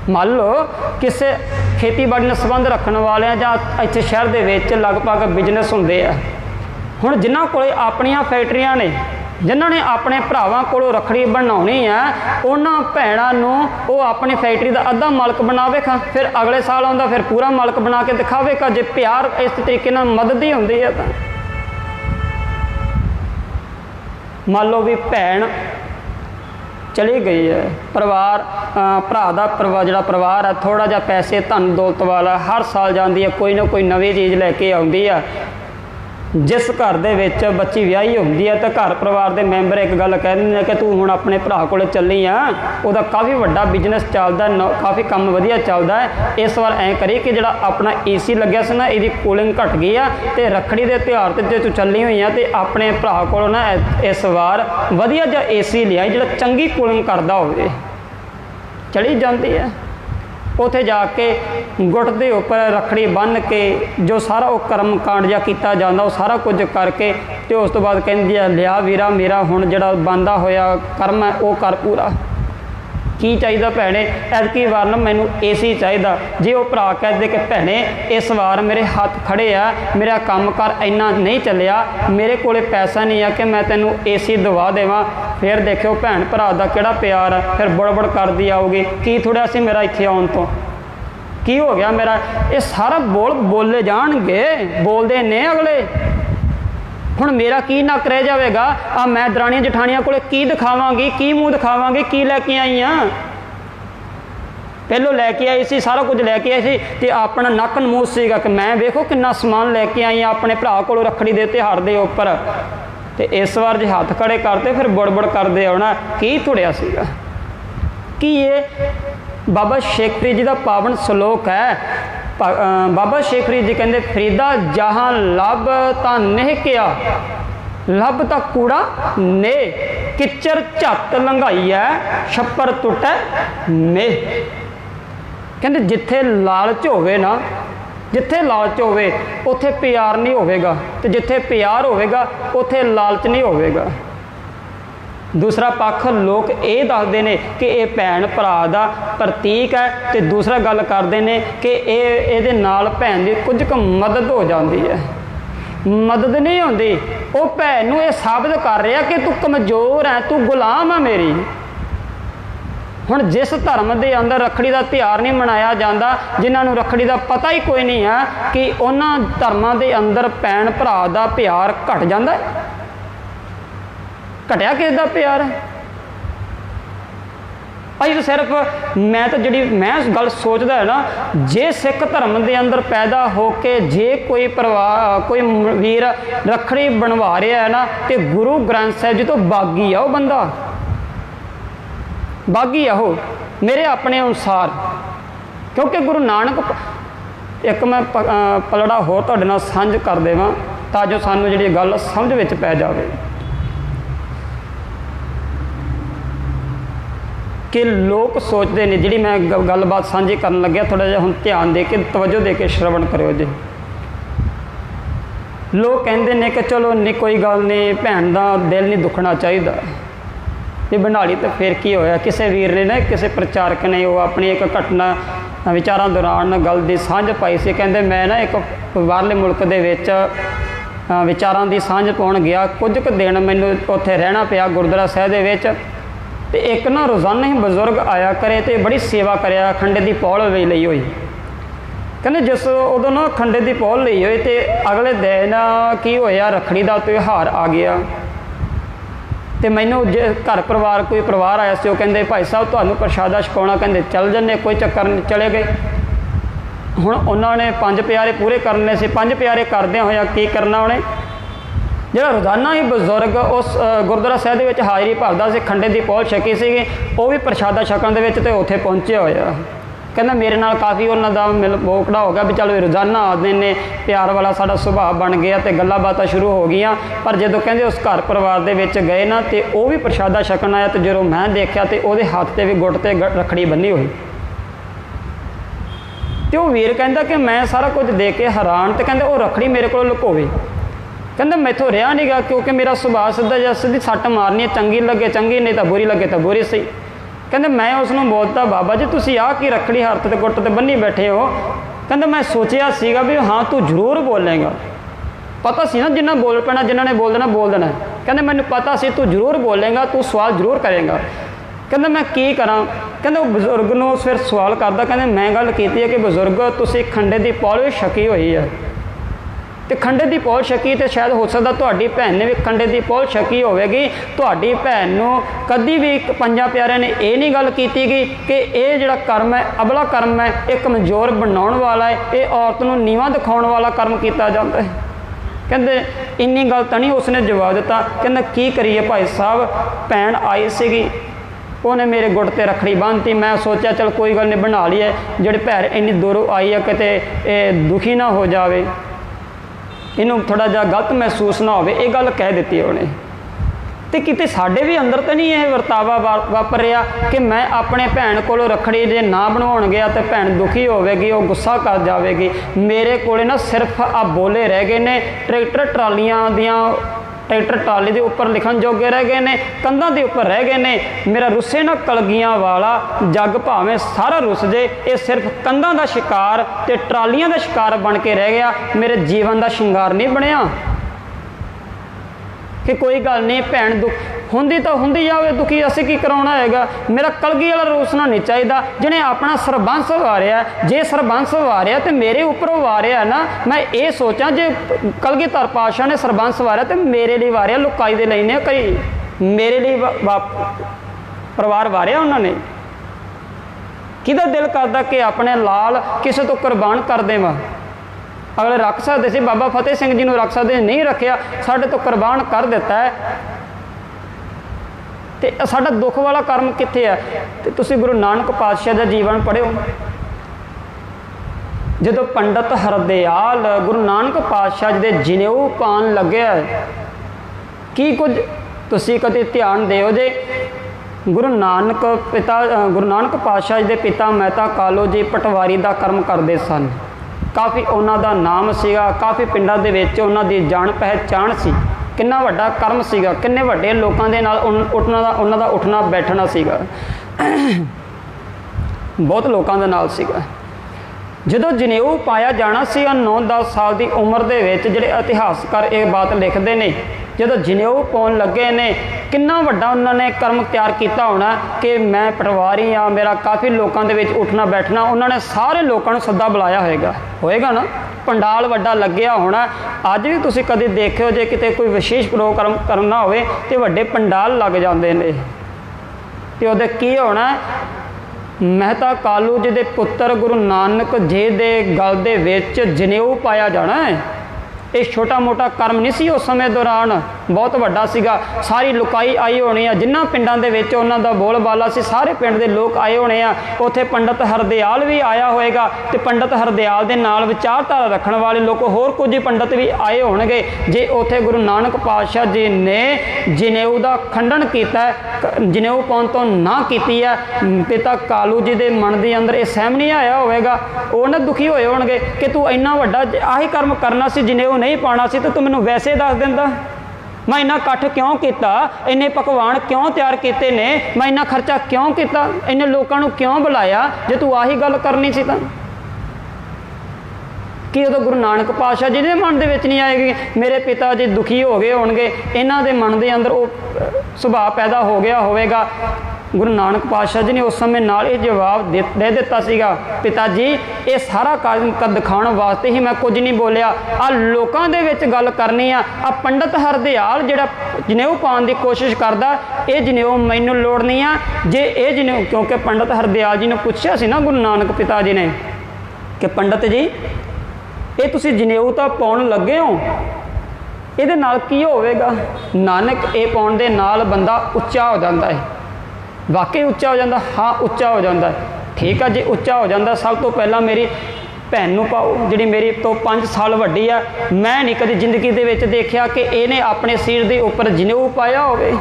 मान लो किसी खेतीबाड़ी नाल संबंध रखने वाले जां इत्थे शहर दे विच लगभग बिजनेस हुंदे आ, हुण जिन्हां कोले अपणियां फैक्ट्रियां ने, जिन्हां ने अपने भरावां कोलों रखड़ी बनाउणी है, उन्हां भैणां नूं वो अपनी फैक्ट्री का अद्धा मालक बनावेगा, फिर अगले साल आउंदा फिर पूरा मालक बना के दिखावेगा। जे प्यार इस तरीके नाल मदद ही हुंदी है तां मान लो भी भैन चली गई है, परिवार भरा का परिवार जिहड़ा परिवार है थोड़ा जिहा पैसे धन दौलत वाला, हर साल जाती है कोई ना कोई नवी चीज़ लैके आउंदी है। जिस घर दे विच बच्ची विआही होंदी है तो घर परिवार के मैंबर एक गल कह दिंदे कि तू हुण अपने भरा कोल चली आ, उहदा काफ़ी वड्डा बिजनेस चलदा, काफ़ी काम वधिया चलदा है, इस बार ऐ करी कि जिहड़ा अपना AC लग्या सी ना इहदी कूलिंग घट गई आ, ते रखड़ी दे त्यौहार ते जे तू चली हुई आ ते अपने भरा कोलों ना इस बार वधिया जिहा AC लिया जिहड़ा चंगी कूलिंग करदा होवे। चली जाती है उत्थे जाके गुट के उपर रखड़ी बन के जो सारा वो कर्म कांड जा किया जाता वो सारा कुछ करके तो उस तो बाद कहती है लिया वीरा मेरा हुण जिहड़ा बनदा होया कर्म है वो कर पूरा। की चाहिए भैने? ऐतकी वार ना मैनू AC चाहिए। जे वो भरा कह दे कि भैने इस वार मेरे हाथ खड़े आ, मेरा काम कर इन्ना नहीं चलिया, मेरे कोले पैसा नहीं है कि मैं तेनू AC दवा देवां, फिर देखियो भैन भरा दा किहड़ा प्यार है, फिर बुड़बुड़ करदी आऊगी की थोड़ा सी मेरा इत्थे आउण तो की हो गया मेरा, ये सारा बोले जाणगे, बोलते ने अगले। हुण मेरा की नक रह जाएगा? आ मैं दराणियां जठानियां कोले की दिखावांगी, की मूँह दिखावांगी, की लैके आई हाँ? पहलों लैके आई सी, सारा कुछ लैके आई सी, तो अपना नक नमूस सीगा कि मैं वेखो कितना समान लैके आई हाँ अपने भरा कोलों रखड़ी दे त्यौहार दे उपर, तो इस बार जे हाथ खड़े करते फिर बुड़बुड़ करते आना की तुड़िया सीगा। कि ये बाबा शेख फरीद जी का पावन सलोक है। बाबा शेख फरीद जी कहते फरीदा जहाँ लब ता नेह किया, लब ता कूड़ा ने, किचर झत लंघाई है छप्पर टुटे ने। कहते जिथे लालच होवे ना, जिथे लालच होवे उथे प्यार नहीं होवेगा, तो जिथे प्यार होवेगा उथे लालच नहीं होवेगा। दूसरा पक्ष लोग ये दसते हैं कि ये भैन भरा का प्रतीक है, तो दूसरा गल करते हैं कि ये नाल भैन की कुछ क मदद हो जाती है। मदद नहीं होती, वो भैन नूं ये साबित कर रहा कि तू कमज़ोर है, तू गुलाम है मेरी। हुण जिस धर्म के अंदर रखड़ी का त्यौहार नहीं मनाया जाता, जिन्होंने रखड़ी का पता ही कोई नहीं है कि उन्होंने धर्मों के अंदर भैन भरा का प्यार घट जाता है। घटिया किस का प्यार है? अभी तो सिर्फ मैं तो जी मैं गल सोचता है ना, जे सिख धर्म के अंदर पैदा होके जे कोई परिवार कोई वीर रखड़ी बनवा रहा है ना, तो गुरु ग्रंथ साहिब जी तो बागी है वो बंदा, बागी है वो मेरे अपने अनुसार। क्योंकि गुरु नानक एक मैं पलड़ा होर तुहाडे नाल सांझ कर देवां तां जो सानूं जिहड़ी गल समझ विच पै जावे कि लोग सोचते हैं, जी मैं गलबात साझी कर लग्या, थोड़ा जिहा हुण ध्यान दे के तवज्जो दे के श्रवण करो जी। लोग कहते हैं कि चलो नहीं कोई गल नहीं, भैन का दिल नहीं दुखना चाहिए, ये बना ली तो फिर की होया। किसी वीर ने ना किसी प्रचारक ने वो अपनी एक घटना विचारों दौरान गल की सांझ पाई सी। कहते मैं ना एक बाहरले मुल्क दे विच विचारों की सांझ पाउण गया, कुछ क दिन मैनूं उत्थे रहना पिया गुरुद्वारा साहिब दे विच। ते एक ना रोज़ाना ही बजुर्ग आया करे तो बड़ी सेवा करया, खंडे की पौल भी लई हुई। कहते जिस उदों ना खंडे की पौल लई हुई तो अगले दिन की होया, रखड़ी का त्यौहार आ गया। तो मैनू घर परिवार कोई परिवार आया से, कहते भाई साहब तुहानूं प्रशादा छकाउणा, कहते चल जन्ने, कोई चक्कर नहीं, चले गए। हुण उन्होंने 5 प्यारे पूरे करने से, 5 प्यारे करदिआं होया की करना उन्हें, जो रोज़ाना ही बजुर्ग उस गुरुद्वारा साहिब दे विच हाज़री भरदा सी, खंडे की पौल छकी सी, वो भी प्रशादा छकण दे विच ते उत्थे पहुंचे होया। कहना मेरे नाल काफ़ी उन्होंने मिल बोकड़ा हो गया भी चलो रोज़ाना आते ने, प्यार वाला साडा सुभाव बन गया, तो गल्लां बातां शुरू हो गई। पर जो कहते उस घर परिवार दे विच गए ना, तो वह भी प्रशादा छकण आया, तो जो मैं देखा तो वो हाथ से भी गुट ते रखड़ी बन्नी हुई। तो वह वीर कहता कि मैं सारा कुछ देख के हैरान, तो कहते वो रखड़ी मेरे को लुकोवे। कहते मैथों रहा नहीं गा, क्योंकि मेरा सुभाव सीधा जिहा सीधी सट मारनी है, चंगी लगे चंगी, नहीं तो बुरी लगे तो बुरी सही। कहते मैं उसनों बोलता बाबा जी तुसीं आ की रखड़ी हत्थ ते गुट ते बन्नी बैठे हो। कहते मैं सोचिया सीगा भी हाँ तू जरूर बोलेगा, पता सी ना जिन्ना बोल पैना, जिन्होंने बोल देना। कहते मैनू पता सी तू जरूर बोलेगा, तू सवाल जरूर करेगा। कहते मैं की करा। कहते बजुर्ग नूं फिर सवाल करदा, कहते मैं गल कीती है कि बजुर्ग तुसीं खंडे की पौल छकी हुई है, तो खंडे की पौल छकी तो शायद हो सकता तुहाडी भैन ने भी खंडे की पौल छकी होवेगी। तुहाडी भैन नूं कदी भी 5 प्यारिਆਂ ने यह नहीं गल कीती गई कि यह जिहड़ा कर्म है अबला कर्म है, यह कमज़ोर बनाउण वाला है, ये औरत नूं नीवां दिखाउण वाला कर्म किया जाता है। कहते इन्नी गल तो नहीं उसने जवाब दिता। कहते की करिए भाई साहब, भैन आई सीगी, उन्हें मेरे गुट ते रखड़ी बन्नती, मैं सोचा चल कोई गल नहीं बना ली है, जिहड़ी भैन इन्नी दूरों आई है किते दुखी ना हो जाए, इनू थोड़ा जहा गलत महसूस ना हो, ये गल कह दी उन्हें। तो किते साडे भी अंदर तो नहीं यह वर्तावा वापर रहा कि मैं अपने भैन को रखड़ी जे ना बनवाउण गया तो भैन दुखी होवेगी, वो गुस्सा कर जाएगी। मेरे को ना सिर्फ आ बोले रह गए ने, ट्रैक्टर ट्रालियां दियां ट्रैक्टर ट्राली के उपर लिखण जोगे रह गए ने, कंधां के उपर रह गए ने। मेरा रुस्से ना कलगियां वाला जग भावें सारा रुस जे, ये सिर्फ कंधां का शिकार ते ट्रालियां का शिकार बन के रह गया, मेरे जीवन का शिंगार नहीं बनया। कि कोई गल नहीं भैन दुख हुंदी तो हुंदी जावे, दुखी असीं की कराउणा हैगा। मेरा कलगी वाला रुसना नहीं चाहिए, जिन्हें अपना सरबंस वारिया, जे सरबंस वारिया तो मेरे उपर वारिया ना, मैं ये सोचा जे कलगीधर पातशाह ने सरबंस वारिया तो मेरे लिए वारिया, लुकाई दे लई कई मेरे लिए परिवार वारिया उन्होंने। किहदा दिल करदा कि अपने लाल किसी तो कुर्बान कर देवां। अगले रख सकते सी, बाबा फतेह सिंह जी नूं रख सकते, नहीं रखिया, साडे तो कुर्बान कर दिता है। तो साडा दुख वाला कर्म कित्थे है? तो तुसीं गुरु नानक पातशाह का जीवन पढ़िओ। जदों पंडित हरदयाल गुरु नानक पातशाह जी दे जनेऊ पान लगे की कुछ तुसीं कदे ध्यान दिओ जे। गुरु नानक पातशाह जी दे पिता महता कालो जी पटवारी का कर्म करते सन। काफ़ी उन्हों का नाम सीगा, काफ़ी पिंडां दे विच उन्हां दी जान पहचान सी। किन्ना वड्डा कर्म सीगा, किन्ने वड्डे लोकां दे नाल उठना दा उन्हां दा उठना बैठना सीगा, बहुत लोकां दे नाल सीगा। ਜਦੋਂ ਜਨੇਊ ਪਾਇਆ ਜਾਣਾ ਸੀ 9-10 ਸਾਲ ਦੀ ਉਮਰ ਦੇ ਵਿੱਚ, ਜਿਹੜੇ ਇਤਿਹਾਸਕਾਰ ਇਹ ਬਾਤ ਲਿਖਦੇ ਨੇ, ਜਦੋਂ ਜਨੇਊ ਪਾਉਣ ਲੱਗੇ ਨੇ ਕਿੰਨਾ ਵੱਡਾ ਉਹਨਾਂ ਨੇ ਕਰਮ ਤਿਆਰ ਕੀਤਾ ਹੋਣਾ ਕਿ ਮੈਂ ਪਟਵਾਰੀ ਹਾਂ, ਮੇਰਾ ਕਾਫੀ ਲੋਕਾਂ ਦੇ ਵਿੱਚ ਉੱਠਣਾ ਬੈਠਣਾ। ਉਹਨਾਂ ਨੇ ਸਾਰੇ ਲੋਕਾਂ ਨੂੰ ਸੱਦਾ ਬੁਲਾਇਆ ਹੋਏਗਾ ਨਾ, ਪੰਡਾਲ ਵੱਡਾ ਲੱਗਿਆ ਹੋਣਾ। ਅੱਜ ਵੀ ਤੁਸੀਂ ਕਦੇ ਦੇਖਿਓ ਜੇ ਕਿਤੇ ਕੋਈ ਵਿਸ਼ੇਸ਼ ਪ੍ਰੋਗਰਾਮ ਕਰਨਾ ਹੋਵੇ ਤੇ ਵੱਡੇ ਪੰਡਾਲ ਲੱਗ ਜਾਂਦੇ ਨੇ। ਤੇ ਉਹਦੇ ਕੀ ਹੋਣਾ, ਮਹਿਤਾ ਕਾਲੂ ਜੀ ਦੇ ਪੁੱਤਰ ਗੁਰੂ ਨਾਨਕ ਜੀ ਦੇ ਗਲ ਦੇ ਵਿੱਚ ਜਨੇਊ ਪਾਇਆ ਜਾਣਾ ਹੈ। ਇਹ ਛੋਟਾ ਮੋਟਾ ਕਰਮ ਨਹੀਂ ਸੀ, ਉਸ ਸਮੇਂ ਦੌਰਾਨ ਬਹੁਤ ਵੱਡਾ ਸੀਗਾ। ਸਾਰੀ ਲੁਕਾਈ ਆਈ ਹੋਣੀ ਆ, ਜਿਨ੍ਹਾਂ ਪਿੰਡਾਂ ਦੇ ਵਿੱਚ ਉਹਨਾਂ ਦਾ ਬੋਲਬਾਲਾ ਸੀ, ਸਾਰੇ ਪਿੰਡ ਦੇ ਲੋਕ ਆਏ ਹੋਣੇ ਆ। ਉੱਥੇ ਪੰਡਤ ਹਰਦਿਆਲ ਵੀ ਆਇਆ ਹੋਏਗਾ ਤੇ ਪੰਡਤ ਹਰਦਿਆਲ ਦੇ ਨਾਲ ਵਿਚਾਰਧਾਰਾ ਰੱਖਣ ਵਾਲੇ ਲੋਕ, ਹੋਰ ਕੁਝ ਹੀ ਪੰਡਤ ਵੀ ਆਏ ਹੋਣਗੇ। ਜੇ ਉੱਥੇ ਗੁਰੂ ਨਾਨਕ ਪਾਤਸ਼ਾਹ ਜੀ ਨੇ ਜਨੇਊ ਦਾ ਖੰਡਨ ਕੀਤਾ, ਜਨੇਊ ਪਾਉਣ ਤੋਂ ਨਾ ਕੀਤੀ ਹੈ, ਪਿਤਾ ਕਾਲੂ ਜੀ ਦੇ ਮਨ ਦੇ ਅੰਦਰ ਇਹ ਸਹਿਮ ਨਹੀਂ ਆਇਆ ਹੋਵੇਗਾ। ਉਹ ਨਾ ਦੁਖੀ ਹੋਏ ਹੋਣਗੇ ਕਿ ਤੂੰ ਇੰਨਾ ਵੱਡਾ ਆਹੀ ਕਰਮ ਕਰਨਾ ਸੀ, ਜਨੇਊ नहीं पाना सी तो तू मैनू वैसे दस दिंदा, मैं इन्ना इकट्ठ क्यों किया, इन्ने पकवान क्यों तैयार किए ने, मैं इन्ना खर्चा क्यों किया, इन्ने लोगों को क्यों बुलाया, जे तू आही गल करनी सी तां कि उदों गुरु नानक पातशाह जी दे मन दे विच नहीं आएगी। मेरे पिता जी दुखी हो गए होणगे, इन्हां दे मन दे अंदर वो सुभाव पैदा हो गया होवेगा। गुरु नानक पातशाह जी ने उस समय नाल ये जवाब दे दिता सीगा, पिता जी ये सारा काम दिखाने वास्ते ही मैं कुछ नहीं बोलिया, आ लोकां दे विच गल करनी आ पंडित हरदयाल जिहड़ा जनेऊ पाउण दी कोशिश करदा, ये जनेऊ मैनूं लोड़ नहीं आ। जे ये जनेऊ, क्योंकि पंडित हरदयाल जी ने पूछा सी ना गुरु नानक पिता जी ने कि पंडित जी ये तुसीं जनेऊ तां पाउण लगे हो, इहदे नाल की होवेगा। नानक ये पाउण दे नाल बंदा उच्चा हो जाता है, वाकई उच्चा हो जाता, हाँ उच्चा हो जाता है, ठीक है जी उच्चा हो जाता। सब तो पहला मेरी भैन नूं पाओ, जिहड़ी मेरी तो 5 साल वड्डी है, मैं नहीं कदी जिंदगी दे विच देखिया कि इहने अपने सिर दे उपर जनेऊ पाया होवे।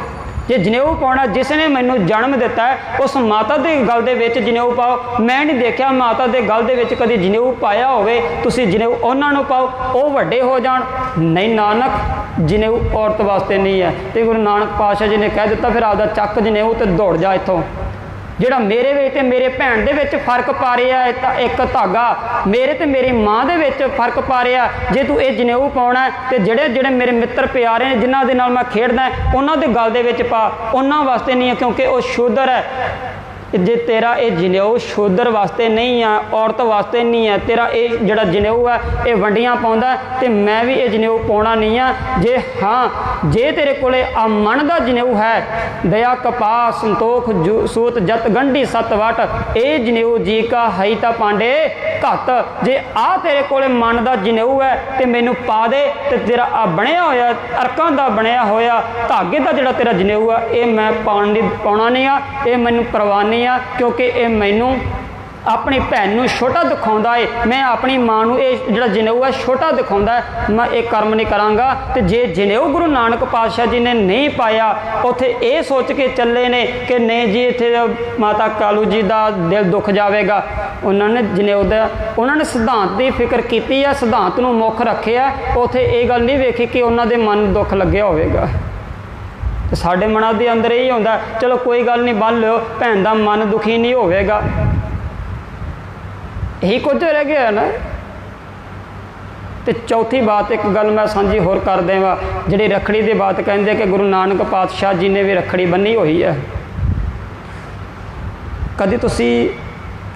जे जनेऊ पाउणा जिसने मैनूं जन्म दिता है उस माता दे गल दे विच जनेऊ पाओ। मैं नहीं देखिया माता दे गल दे विच कदी जनेऊ पाया होवे, तुसीं जनेऊ उन्हां नूं पाओ, वो वड्डे हो जाण। नहीं नानक जनेऊ औरत वास्ते नहीं है। तो गुरु नानक पातशाह जी ने कह दिता फिर आपदा चक जनेऊ तो दौड़ जा इत्थों। ਜਿਹੜਾ ਮੇਰੇ ਵਿੱਚ ਤੇ ਮੇਰੇ ਭੈਣ ਦੇ ਵਿੱਚ ਫਰਕ ਪਾ ਰਿਹਾ ਹੈ ਤਾਂ ਇੱਕ ਧਾਗਾ, ਮੇਰੇ ਤੇ ਮੇਰੀ ਮਾਂ ਦੇ ਵਿੱਚ ਫਰਕ ਪਾ ਰਿਹਾ। ਜੇ ਤੂੰ ਇਹ ਜਨੇਊ ਪਾਉਣਾ ਤੇ ਜਿਹੜੇ ਮੇਰੇ ਮਿੱਤਰ ਪਿਆਰੇ ਨੇ ਜਿਨ੍ਹਾਂ ਦੇ ਨਾਲ ਮੈਂ ਖੇਡਦਾ ਉਹਨਾਂ ਦੇ ਗਲ ਦੇ ਵਿੱਚ ਪਾ, ਉਹਨਾਂ ਵਾਸਤੇ ਨਹੀਂ ਹੈ ਕਿਉਂਕਿ ਉਹ ਸ਼ੂਦਰ ਹੈ। जे तेरा ये जनेऊ शूदर वास्ते नहीं है, औरत वास्ते नहीं है, तेरा ये जड़ा जनेऊ है ये वंडियां पाउंदा ते मैं भी ये जनेऊ पाउणा नहीं है। जे हाँ जे तेरे कोले आ मन दा जनेऊ है, दया कपास संतोख सूत जत गंढी सत वट, ये जनेऊ जी का हई ता पांडे घत। जे आ तेरे कोले मन दा जनेऊ है ते मैनू पा दे, ते तेरा आ बनिया होया अरकां दा बनिया होया धागे दा जड़ा तेरा जनेऊ है ये मैं पाउणा नहीं आ, ये मैनू परवाह नहीं, क्योंकि ये मैनू अपनी भैन नूं छोटा दिखाउंदा है, मैं अपनी मां नूं ये जिहड़ा जनेऊ है छोटा दिखाउंदा है, मैं ये कर्म नहीं करांगा। तो जे जनेऊ गुरु नानक पातशाह जी ने नहीं पाया, उत्थे ये सोच के चले ने कि नहीं जी इत्थे माता कालू जी का दिल दुख जाएगा। उन्होंने जनेऊ दा उन्होंने सिद्धांत की फिक्र की है, सिद्धांत नूं मुख रखिया, उत्थे ये गल नहीं वेखी कि उन्हां दे मन दुख लग्या होवेगा। तो साढ़े मना के अंदर यही होंदा चलो कोई गल नहीं बन लो, भैन का मन दुखी नहीं होगा, यही कुछ रह गया ना। तो चौथी बात एक गल मैं सांझी होर कर देवां, जिहड़ी रखड़ी की बात कहते कि गुरु नानक पातशाह जी ने भी रखड़ी बन्नी हुई है। कभी तुसी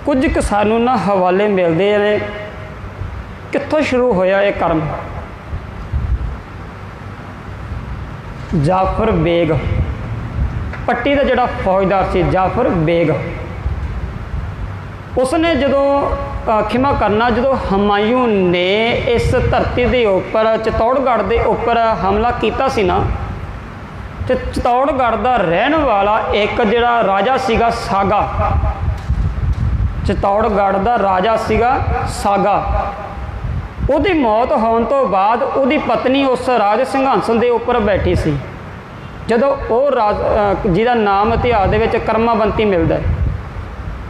कुछ क सानूं ना हवाले मिलते हैं कित्थों शुरू होया ये कर्म। जाफर बेग पट्टी का जिहड़ा फौजदार सी जाफर बेग, उसने जदों खिमा करना जदों हुमायूं ने इस धरती के उपर चित्तौड़गढ़ के उपर हमला किया सी ना, तो चित्तौड़गढ़ का रहन वाला एक जिहड़ा राजा सीगा सागा, चित्तौड़गढ़ का राजा सीगा सागा, उहदी मौत होने तो बाद उहदी पत्नी उस राज सिंघासन के उपर बैठी सी। जदों वो राज जिहदा नाम इतिहास दे विच कर्माबंती मिलदा है,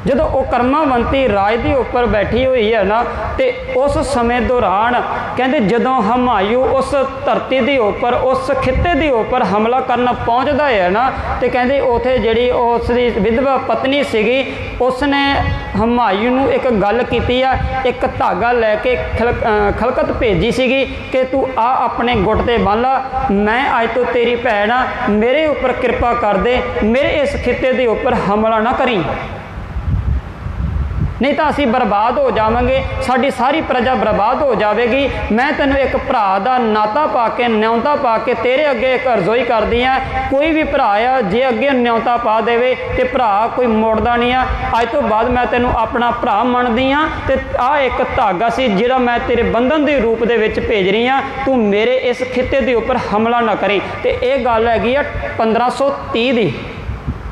ਜਦੋਂ ਉਹ ਕਰਮਾਵੰਤੀ ਰਾਜ ਦੇ ਉੱਪਰ ਬੈਠੀ ਹੋਈ ਹੈ ਨਾ, ਤੇ ਉਸ ਸਮੇਂ ਦੌਰਾਨ ਕਹਿੰਦੇ ਜਦੋਂ ਹਮਾਯੂ ਉਸ ਧਰਤੀ ਦੇ ਉੱਪਰ ਉਸ ਖਿੱਤੇ ਦੇ ਉੱਪਰ ਹਮਲਾ ਕਰਨ ਪਹੁੰਚਦਾ ਹੈ ਨਾ, ਤੇ ਕਹਿੰਦੇ ਉਥੇ ਜਿਹੜੀ ਉਸ ਦੀ ਵਿਧਵਾ ਪਤਨੀ ਸੀਗੀ, ਉਸਨੇ ਹਮਾਯੂ ਨੂੰ ਇੱਕ ਗੱਲ ਕੀਤੀ ਆ, ਇੱਕ ਧਾਗਾ ਲੈ ਕੇ ਖਲਕਤ ਭੇਜੀ ਸੀਗੀ ਕਿ ਤੂੰ ਆ ਆਪਣੇ ਗੁੱਟ ਤੇ ਬੰਨ ਲਾ, ਮੈਂ ਅੱਜ ਤੋਂ ਤੇਰੀ ਭੈਣ ਆ, ਮੇਰੇ ਉੱਪਰ ਕਿਰਪਾ ਕਰ ਦੇ, ਮੇਰੇ ਇਸ ਖਿੱਤੇ ਦੇ ਉੱਪਰ ਹਮਲਾ ਨਾ ਕਰੀ, नहीं तो असी बर्बाद हो जावांगे, साड़ी सारी प्रजा बर्बाद हो जाएगी। मैं तेनों एक भरा का नाता पा के न्योता पा के तेरे अगे एक अर्जोई करदी हाँ, कोई भी भरा आ जे अगे न्योता पा देवे तो भरा कोई मुड़दा नहीं आ, अज तो बाद मैं तेनों अपना भरा मनदी हाँ, तो आ एक धागा सी जिहड़ा मैं तेरे बंधन के रूप दे विच भेज रही हाँ, तू मेरे इस खिते के उपर हमला ना करी। तो यह गल हैगी आ 1530 की।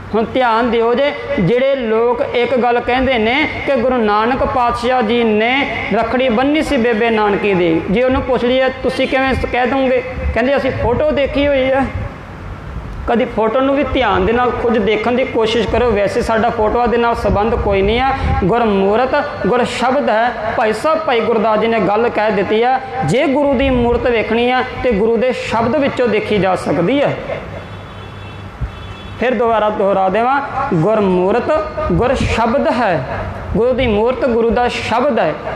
हुण ध्यान दिओ जे, जिहड़े लोग एक गल कहंदे ने कि गुरु नानक पातशाह जी ने रखड़ी बन्नी सी बेबे नानकी दी, जे उन्होंने पुछ लिया तुसीं किवें कह दोगे, कहंदे असीं फोटो देखी हुई है। कभी फोटो नूं भी ध्यान दे नाल कुछ देखने की कोशिश करो, वैसे साडा फोटोआं दे नाल संबंध कोई नहीं है। गुरमूरत गुर शब्द है। भाई साहब भाई गुरदास जी ने गल कह दी है, जे गुरु की मूरत वेखनी है तो गुरु के शब्द विचों देखी जा सकती है। फिर दोबारा दोहरा देवां, गुरमूरत गुर शब्द है, गुरु की मूरत गुरु का शब्द है।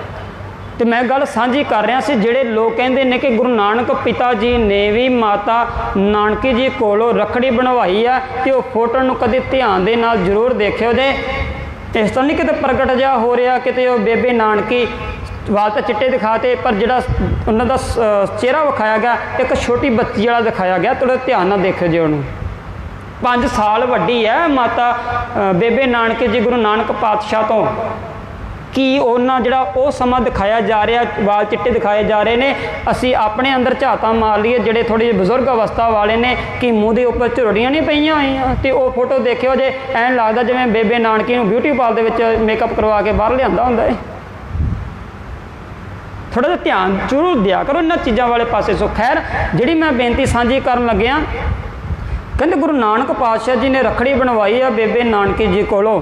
तो मैं गल साझी कर रहा सी, जिहड़े लोग कहते हैं कि गुरु नानक पिता जी ने भी माता नानकी जी कोलों रखड़ी बनवाई है, तो वो फोटो नूं कदे ध्यान दे नाल जरूर देखियो जे। इस तरह नहीं किते प्रगट जिहा हो रहा किते वो बेबे नानकी वाल तो चिट्टे दिखाते, पर जिहड़ा उन्हां दा चेहरा विखाया गया एक छोटी बच्ची वाला दिखाया गया। थोड़ा ध्यान नाल देखियो जे उन्होंने 5 साल वड्डी है माता बेबे नानकी जी गुरु नानक पातशाह तो, कि उन्होंने जिहड़ा वो समा दिखाया जा रहा, वाल चिट्टे दिखाए जा रहे हैं। असी अपने अंदर झाता मार लीए जिहड़े थोड़े बुजुर्ग अवस्था वाले ने कि मूँह के उपर झुरड़ियाँ नहीं पईयां होईयां, तो वो फोटो देखियो जे ऐन लगदा जिवें बेबे नानकी नूं ब्यूटी पार्लर दे विच मेकअप करवा के बाहर लिआंदा हुंदा है। थोड़ा जिहा ध्यान जरूर दिया करो इन्हां चीज़ां वाले पासे। सो खैर जिहड़ी मैं बेनती साझी करन लग्या, कहते गुरु नानक पातशाह जी ने रखड़ी बनवाई है बेबे नानकी जी कोलों।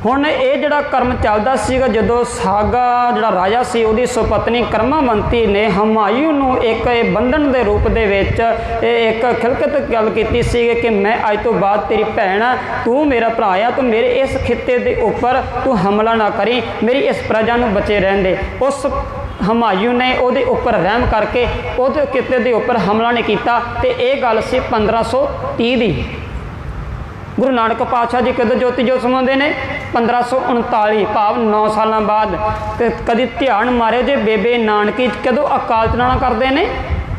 हुण ये जिहड़ा कर्म चलदा सीगा, जदों सागा जिहड़ा राजा सी उहदी सुपत्नी कर्मावंती ने हमायूं नूं एक बंधन के रूप दे विच एक खिलकत गल कीती सी कि मैं अज तो बाद तेरी भैण आ, तू मेरा भरा आ, तू मेरे इस खिते दे उपर तू हमला ना करी, मेरी इस प्रजा नूं बचे रहन दे। उस हमायूं ने उहदे उपर रहम करके उहदे किते दे उपर हमला नहीं किया। तो ये गल सी 1530 की। गुरु नानक पातशाह जी कदों ज्योति जोत समाते हैं 1539, भाव 9 साल बाद। तो कभी ध्यान मारे जे बेबे नानकी कदों अकाल चलाना करते हैं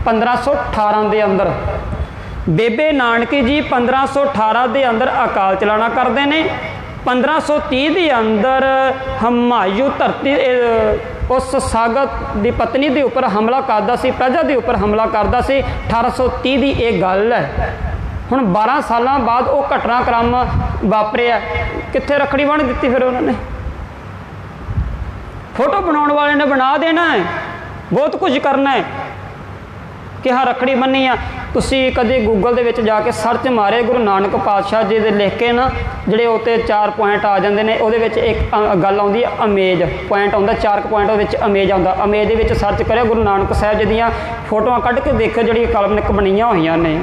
1518 के अंदर। बेबे नानकी जी 1518 के अंदर अकाल चलाना करते हैं। 1530 के अंदर हमायूं धरती उस सागत की पत्नी के उपर हमला करता सी, प्रजा के उपर हमला करता सी। 1830 की एक गल है। हुण 12 साल बाद वो घटनाक्रम वापरिया, कित्थे रखड़ी बन दी फिर उन्होंने। फोटो बनाने वाले ने बना देना है, बहुत कुछ करना है कि हाँ रखड़ी बन्नी आ। तुसी कदे गूगल दे विच जाके सर्च मारे गुरु नानक पातशाह जी दे लिख के ना, जिहड़े उत्ते 4 पॉइंट आ जाते हैं, उहदे विच एक गल आउंदी है अमेज पॉइंट आउंदा, 4 पॉइंट विच अमेज आउंदा। अमेज दे विच सर्च करियो गुरु नानक साहिब जी दीयां फोटोआं कढ के देखो जिहड़ियां काल्पनिक बणीआं होईआं ने।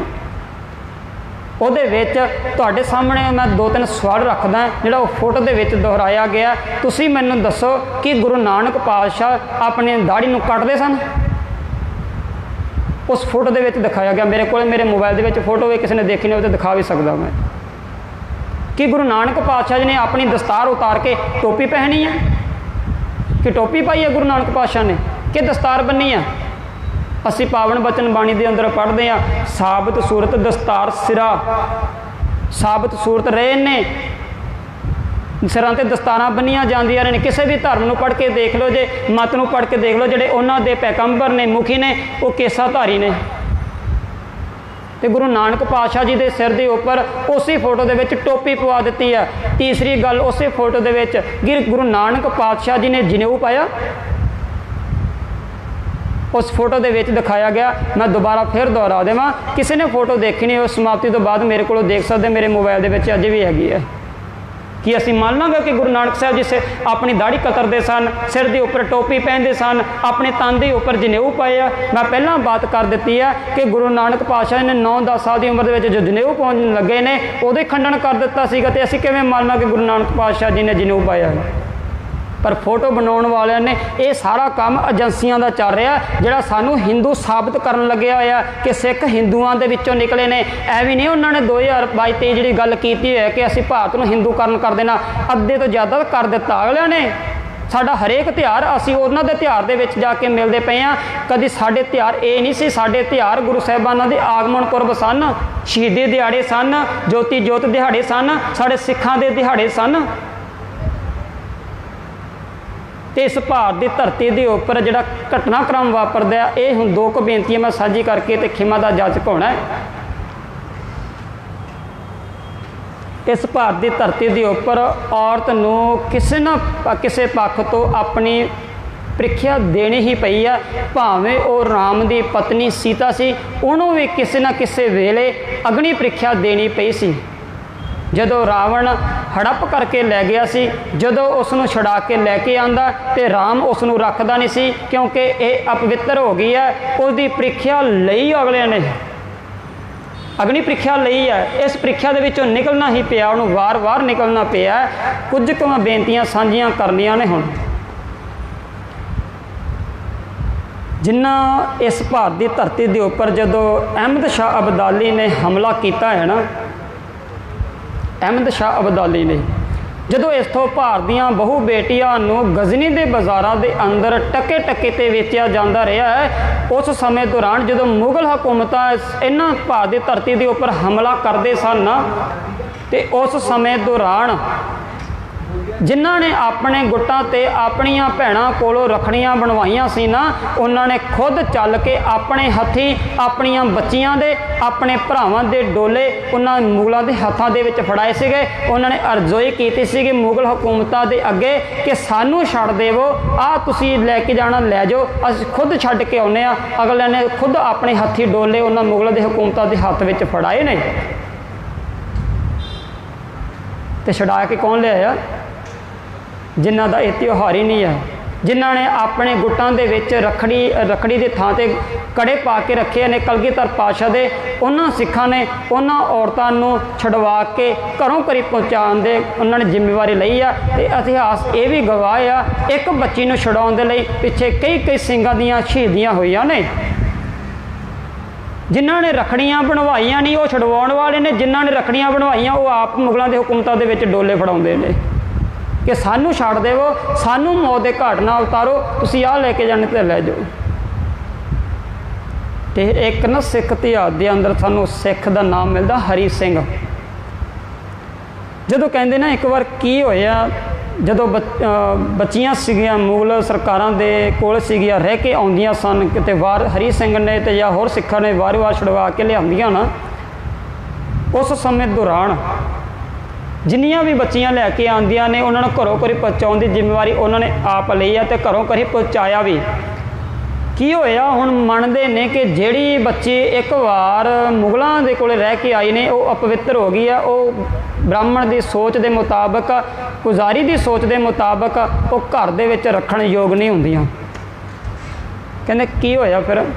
ਉਹਦੇ ਵਿੱਚ ਤੁਹਾਡੇ ਸਾਹਮਣੇ मैं 2-3 सवाल रखदा ਜਿਹੜਾ ਉਹ फोटो ਦੇ ਵਿੱਚ दोहराया गया। ਤੁਸੀਂ ਮੈਨੂੰ ਦੱਸੋ कि गुरु नानक पातशाह अपनी दाढ़ी ਨੂੰ ਕੱਟਦੇ ਸਨ? उस फोटो ਦੇ ਵਿੱਚ दिखाया गया। मेरे को मेरे मोबाइल ਦੇ ਵਿੱਚ फोटो है, किसी ने देखी नहीं तो दिखा भी सकता मैं कि गुरु नानक पातशाह जी ने अपनी दस्तार उतार के टोपी पहनी है, कि टोपी पाई है गुरु नानक पातशाह ने, कि दस्तार बन्नी है। असी पावन बचन बाणी के अंदर पढ़ते हैं साबत सूरत दस्तार सिरा, साबत सूरत रहे ने सिरां ते दस्तारां बन्नियां जांदियां ने। किसी भी धर्म नूं पढ़ के देख लो, जे मत नूं पढ़ के देख लो, जिहड़े उन्हां दे पैगंबर ने मुखी ने वो केसाधारी ने। तो गुरु नानक पातशाह जी के सिर के उपर उसी फोटो के विच टोपी पवा दी है। तीसरी गल, उसी फोटो के विच गुरु नानक पातशाह जी ने जनेऊ पाया, उस फोटो के विच दिखाया गया। मैं दोबारा फिर दोहरा देवां, किसी ने फोटो देखी नहीं, उस समाप्ति तो बाद मेरे को देख सकते, मेरे मोबाइल के विच अज भी हैगी है। कि असीं मान लांगे कि गुरु नानक साहब जी से अपनी दाढ़ी कतरते सन, सिर के उपर टोपी पहनते सन, अपने तन के उपर जनेऊ पाए आ। मैं पहला बात कर दी है कि गुरु नानक पातशाह ने 9-10 साल की उम्र के जो जनेऊ पाउण लगे ने उहदा खंडन कर दिता सीगा, ते असीं किवें मान लांगे गुरु नानक पातशाह जी ने जनेऊ पाया है। पर फोटो बनाने वाले ने यह सारा काम एजेंसियां का चल रहा, जिहड़ा सानू हिंदू साबित करन लग्या होया कि सिख हिंदुआं दे विचों निकले ने। ऐवें नहीं उन्होंने 2022-23 जी गल की है कि असीं भारत नूं हिंदूकरण कर देना, अद्धे तो ज़्यादा कर दिता अगलियां ने। साडा हरेक त्यौहार असीं उन्हां दे त्यौहार दे विच जाके मिलते पे हाँ। कभी साडे त्यौहार ये नहीं सी, साडे त्यौहार गुरु साहिबानां दे आगमन पुरब सन, शहीदी दिहाड़े सन, ज्योति जोत दिहाड़े सन, साडे सिखां दे दिहाड़े सन। तो इस भारत की धरती के उपर जिहड़ा घटनाक्रम वापरदा है, ये हुण 2 बेनतियां मैं साझी करके तो खिमा का जाचक होना है। इस भारत की धरती के उपर औरत नूं किसी न किसी पक्ष तो अपनी ਪ੍ਰੀਖਿਆ देनी ही पई है। भावें वो राम की पत्नी सीता सी, उन्होंने भी किसी न किसी वेले अग्नि ਪ੍ਰੀਖਿਆ देनी पई सी। जदों रावण हड़प करके लै गया सी, जदों उसनूं छुड़ा के लैके आंदा ते राम उसनूं रखदा नहीं सी, क्योंकि ये अपवित्र हो गई है। उसकी ਪ੍ਰੀਖਿਆ लई अगले ने अग्नि ਪ੍ਰੀਖਿਆ लई है। इस ਪ੍ਰੀਖਿਆ दे विचों निकलना ही पिया, उन्होंने वार वार निकलना पिया। कुछ क बेनतियां साझियां करनियां ने हुण। जिन्ना इस भारत की धरती के उपर जदों अहमद शाह अब्दाली ने हमला किया है ना, अहमद शाह अब्दाली ने जदों इथों भारत दीआं बहु बेटियां नूं गजनी के बाज़ारां दे अंदर टके टके ते वेचिया जांदा रहा है, उस समय दौरान जदों मुगल हुकूमतां इन्हां भारत की धरती के उपर हमला करते सन ना, ते उस समय दौरान जिन्हां ने अपने गुट्टां ते अपनियां भैणां कोलों रखड़ियां बनवाइयां सी ना, उन्होंने खुद चल के अपने हथी अपनियां बच्चियां दे अपने भरावां दे डोले उन्होंने मुगलों के हथां दे विच फड़ाए सीगे। उन्होंने अर्जोई की सी मुगल हुकूमतां दे अगे कि सानू छड्ड देवो, आ तुसीं लैके जाना लै जाओ, असीं खुद छड्ड के आउने आ। अगले ने खुद अपने हथी डोले उन्होंने मुगलों के हुकूमतां दे हत्थ विच फड़ाए ने, ते छड़ा के कौन लिया? जिन्हां दा इह त्यौहार ही नहीं है, जिन्हां ने अपने गुट्टां दे विच रखड़ी के थां ते कड़े पा के रखे ने। कलगीधर पातशाह दे उन्हां सिखां ने उन्हां औरतां नूं छुड़वा के घरों घरी पहुँचाउण दे उन्हां ने जिम्मेवारी लई आ। ते इतिहास ये भी गवाह आ, एक बच्ची नूं छुड़ाउण दे लई पिछे कई सिंगां दीयां शहीदियां होईयां ने। जिन्हां ने रखड़ियां बनवाईयां नहीं वो छुड़वाउण वाले ने, जिन्हां ने रखड़ियां बनवाईयां वो आप मुगलों के हुकूमतां दे विच डोले फड़ाउंदे ने कि सानू छड्ड देवो, सानू मौत के घाट ना उतारो, तुसीं आ लैके जाने ते लै जाओ। तो एक ना सिख इतिहास के अंदर सानू सिख का नाम मिलता हरी सिंह। जदों कहते ना एक बार की होया, जदों बच्चियां सीगियां मुगल सरकारां दे कोल सीगियां रह के आउंदियां सन, किते वार हरी सिंह ने ते या होर सिखां ने वार वार छुड़वा के लिआंदियां ना, उस समय दौरान जिन्नियां भी बच्चियां लैके आंदियां ने उन्होंने घरों घरी पहुँचाउण की जिम्मेवारी उन्होंने आप लई है, तो घरों घरी पहुँचाया भी। की होया हुण मनते ने कि जिहड़ी बच्ची एक बार मुगलों के कोल रह के आई ने वो अपवित्र हो गई है, वो ब्राह्मण की सोच के मुताबिक, पुजारी की सोच के मुताबिक वो घर दे विच रखण योग नहीं हुंदियां। कहंदे की होया फिर?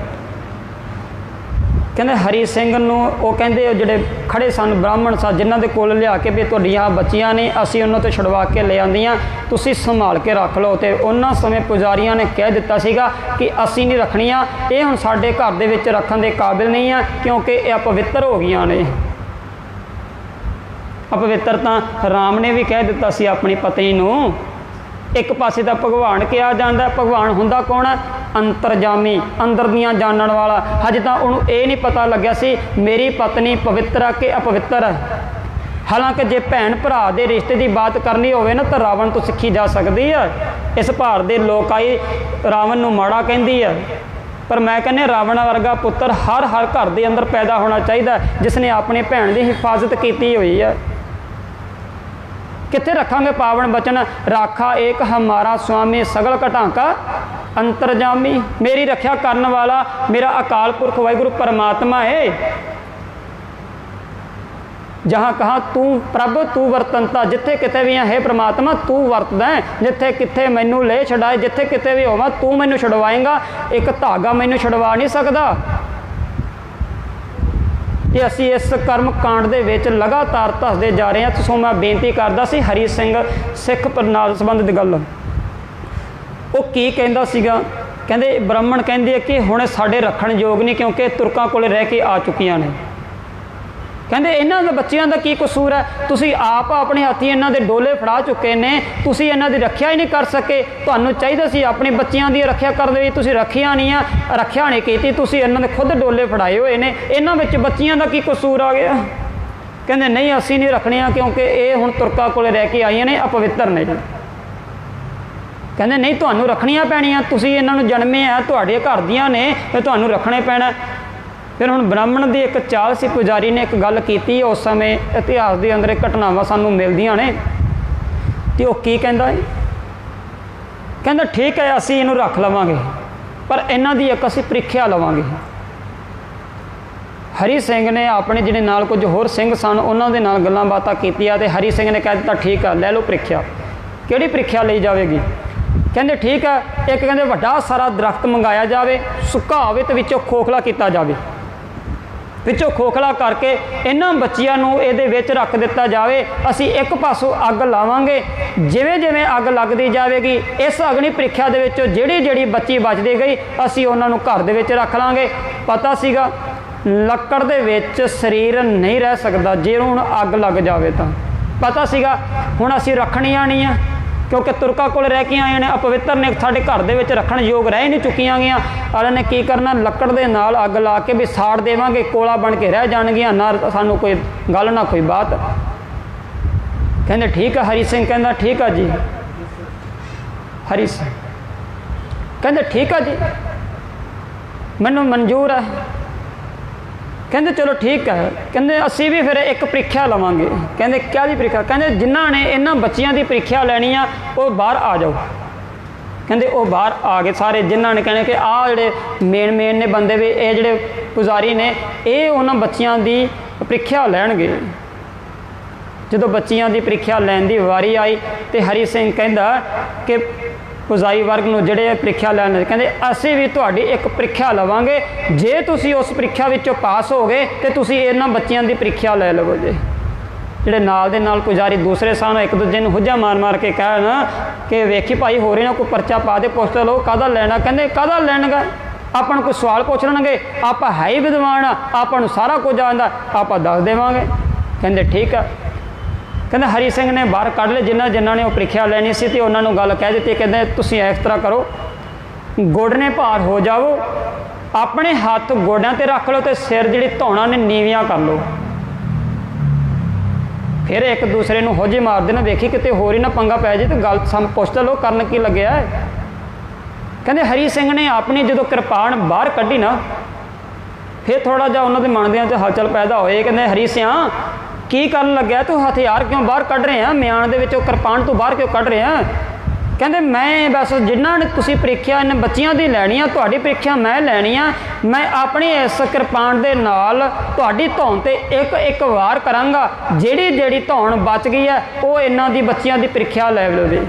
कहते हरी सिंह नूं वो कहते जिहड़े खड़े सन ब्राह्मण सन जिन्हां दे कोल लिया के भी तुहाडीआं बच्चियां ने असीं उन्हां तो छुड़वा के ले आंदियां, तुसीं संभाल के रख लो। तो उन्हां समय पुजारियां ने कह दिता सीगा कि असीं नहीं रखणियां, ये हुण साडे घर दे विच रखण दे काबिल नहीं है, क्योंकि ये अपवित्र हो गईयां ने। अपवित्र तां राम ने भी कह दिता सी अपनी पत्नी नूं। एक पासे तो भगवान कहा जाता है, भगवान हुंदा कौन है? अंतरजामी, अंदर दियां जानण वाला। हजे तो उन्होंने ये नहीं पता लग्या सी मेरी पत्नी पवित्र है कि अपवित्र है। हालांकि जे भैन भरा के रिश्ते की बात करनी होवे ना तो रावण तो सीखी जा सकती है। इस भारत के लोकाई रावण नूं माड़ा कहती है, पर मैं कहने रावण वर्गा पुत्र हर घर के अंदर पैदा होना चाहिए जिसने अपनी भैन की हिफाजत की हुई है। कित्थे रखांगे पावन बचन? राखा एक हमारा स्वामी सगल घटांका अंतरजामी। मेरी रक्षा करने वाला मेरा अकाल पुरख वाहिगुरू परमात्मा है। जहाँ कहा तू प्रभ तू वरतंता, जिथे किते भी है परमात्मा तू वरतदा है, जिथे किते मैनू ले छड़ाए, जिथे किते भी होवां तू मैनू छुड़वाएगा, एक धागा मैनू छुड़वा नहीं सकता। ते असी इस कर्म कांड दे विच लगातार धसदे जा रहे हैं। सो मैं बेनती करदा सी हरी सिंह सिख नाल संबंधित गल वो की कहंदा सीगा, कहंदे ब्राह्मण कहंदे कि हुण साडे रखण योग नहीं क्योंकि तुरकां कोल रह के आ चुकियां ने। कहंदे इन्हां दे बच्चियां दा की कसूर है, तुसीं आप अपने हत्थी इन्हां दे डोले फड़ा चुके ने, तुसीं इन्हां दी रखिया ही नहीं कर सके। तुहानूं चाहीदा सी अपनी बच्चियां दी रखिया करदे, तुसीं रखिया नहीं आ, रखिया नहीं कीती, तुसीं इन्हां दे खुद डोले फड़ाए होए ने, इन्हां विच बच्चियां दा की कसूर आ गया। कहंदे नहीं असीं नहीं रखणियां क्योंकि ये हुण तुरका कोल रह के आईयां ने, अपवित्र ने। कहंदे नहीं तुहानूं रखणियां पैणियां, तुसीं इन्हां नूं जन्मे आ, तुहाडे घर दियां ने, ते तुहानूं रखणे पैणा। फिर हुण ब्राह्मण की एक चाल सी, पुजारी ने एक गल की, उस समय इतिहास के अंदर घटनावां सानूं मिलदियां ने, ते वो की कहंदा है, कहंदा ठीक है असीं इहनूं रख लवांगे पर इन्हां दी एक असीं प्रीख्या लवांगे। हरी सिंह ने अपने जिहड़े नाल कुछ होर सिंह सन उन्हां दे नाल गल्लां बातां कीतियां ते हरी सिंह ने कह दित्ता ठीक है लै लो प्रीख्या। किहड़ी प्रीख्या लई जावेगी? कहंदे ठीक है, एक कहंदे वड्डा सारा दरख्त मंगाया जावे, सुक्का होवे ते विचों खोखला कीता जावे, विचों खोखला करके इन्हां बच्चियां नूं इहदे विच रख दिता जावे। असीं एक पासों अग लावांगे, जिवें जिवें अग लगदी जावेगी इस अग्नि प्रीख्या दे विचों जिहड़ी जिहड़ी बच्ची बचदी गई असीं उन्हां नूं घर दे विच रख लांगे। पता सीगा ਲੱਕੜ ਦੇ ਵਿੱਚ ਸਰੀਰ नहीं रह सकता, जे ਹੁਣ अग लग जाए तो पता सीगा ਹੁਣ ਅਸੀਂ ਰੱਖਣੀਆਂ नहीं ਆ क्योंकि तुरका कोल रह के आए ने, अपवित्र ने, साडे घर दे विच रखण योग रह नहीं चुकियां गईयां। अगले ने की करना, लकड़ दे नाल अग ला के भी साड़ देवांगे, कोला बन के रह जाणगियां, ना सानू कोई गल ना कोई बात। कहंदे ठीक है, हरी सिंह कहंदा ठीक है जी। हरी सिंह कहंदे ठीक है जी, मैनूं मंजूर है। कहंदे चलो ठीक है, कहंदे असी भी फिर एक प्रीख्या लवांगे। कहंदे क्या जी प्रीख्या? कहंदे जिन्हां ने इन्हां बच्चियां की प्रीख्या लैनी आ वो बाहर आ जाओ। कहंदे वो बाहर आ गए सारे, जिन्हां ने कहने कि आ जिहड़े मेन ने बंदे भी ये जिहड़े पुजारी ने ये उन्हां बच्चियां की प्रीख्या लैणगे। जदों बच्चियां की प्रीख्या लैण की वारी आई तो हरी सिंह कहंदा कि पुजारी वर्ग नूं जिहड़े प्रीख्या लैण, कहंदे असीं भी तुहाडी एक प्रीख्या लवांगे, जे तुसीं उस प्रीख्या विचों पास हो गए तो तुसीं इन्हां बच्चियां की प्रीख्या लै लवो जे। जिहड़े नाल दे नाल पुजारी दूसरे सन एक दूजे नूं हुज्जा मार मार के कहण कि वेखी भाई हो रही ना कोई परचा पा दे, पुछ लो काहदा लैणा। कहंदे काहदा लैणगा, आपां नूं कोई सवाल पुछ लैणगे, आपां है ही विद्वान आ, आपां नूं सारा कुछ आंदा, आपां दस देवांगे। कहंदे ठीक है। कहंदे हरी सिंह ने बाहर कढ़ ले जिन्हां ने वो प्रीख्या लैनी सी ते उन्हां नूं गल कह दित्ती। कहंदे तुसीं इस तरह करो, गोडने भार हो जाओ, अपने हत्थ गोड्यां ते रख लो ते सिर जिहड़ी धौणां ने नीवियां कर लो। फिर एक दूसरे नूं होजे मार देना, वेखी किते होर ही ना पंगा पै जाए तो गल सम पुछ लो करन की लग्या है। कहंदे हरी सिंह ने अपनी जदों किरपान बाहर कढ़ी ना, फिर थोड़ा जिहा उन्हां दे मन दे अंदर हलचल पैदा होए। कहंदे हरी सिंह की करन लग्या, तू हथियार क्यों बाहर कढ़ रहे हैं, म्यान दे विचों किरपान तू बाहर क्यों कढ़ रहे हैं? कहंदे मैं बस जिन्हां ने तुसीं प्रीख्या इन बच्चियां दी लैनी आ, तुहाडी प्रीख्या मैं लैनी आ, मैं अपनी इस किरपान दे नाल तुहाडी धौण ते एक एक वार करांगा, जिहड़ी जिहड़ी धौण बच गई है वो इन्हां दी बच्चियां दी प्रीख्या लै लवे।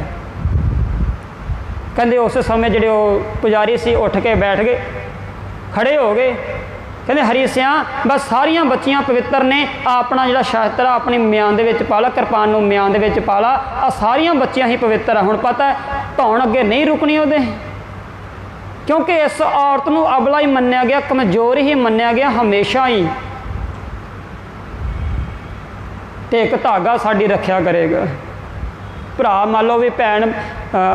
कहंदे उस समय जिहड़े वो पुजारी सी उठ के बैठ गए, खड़े हो गए। कहंदे हरी सिंह बस सारियां बच्चियां पवित्र ने, अपना जिहड़ा शास्त्र अपनी म्यान दे विच पा ला, किरपान नूं म्यान दे विच पा ला, आ सारियां बच्चियां ही पवित्र है। हुण पता है धौण अगे नहीं रुकनी उहदे, क्योंकि इस औरत नूं अबला ही मन्निया गया, कमजोर ही मन्निया गया हमेशा ही, ते एक धागा साडी रखिया करेगा। भरा मान लो भी भैन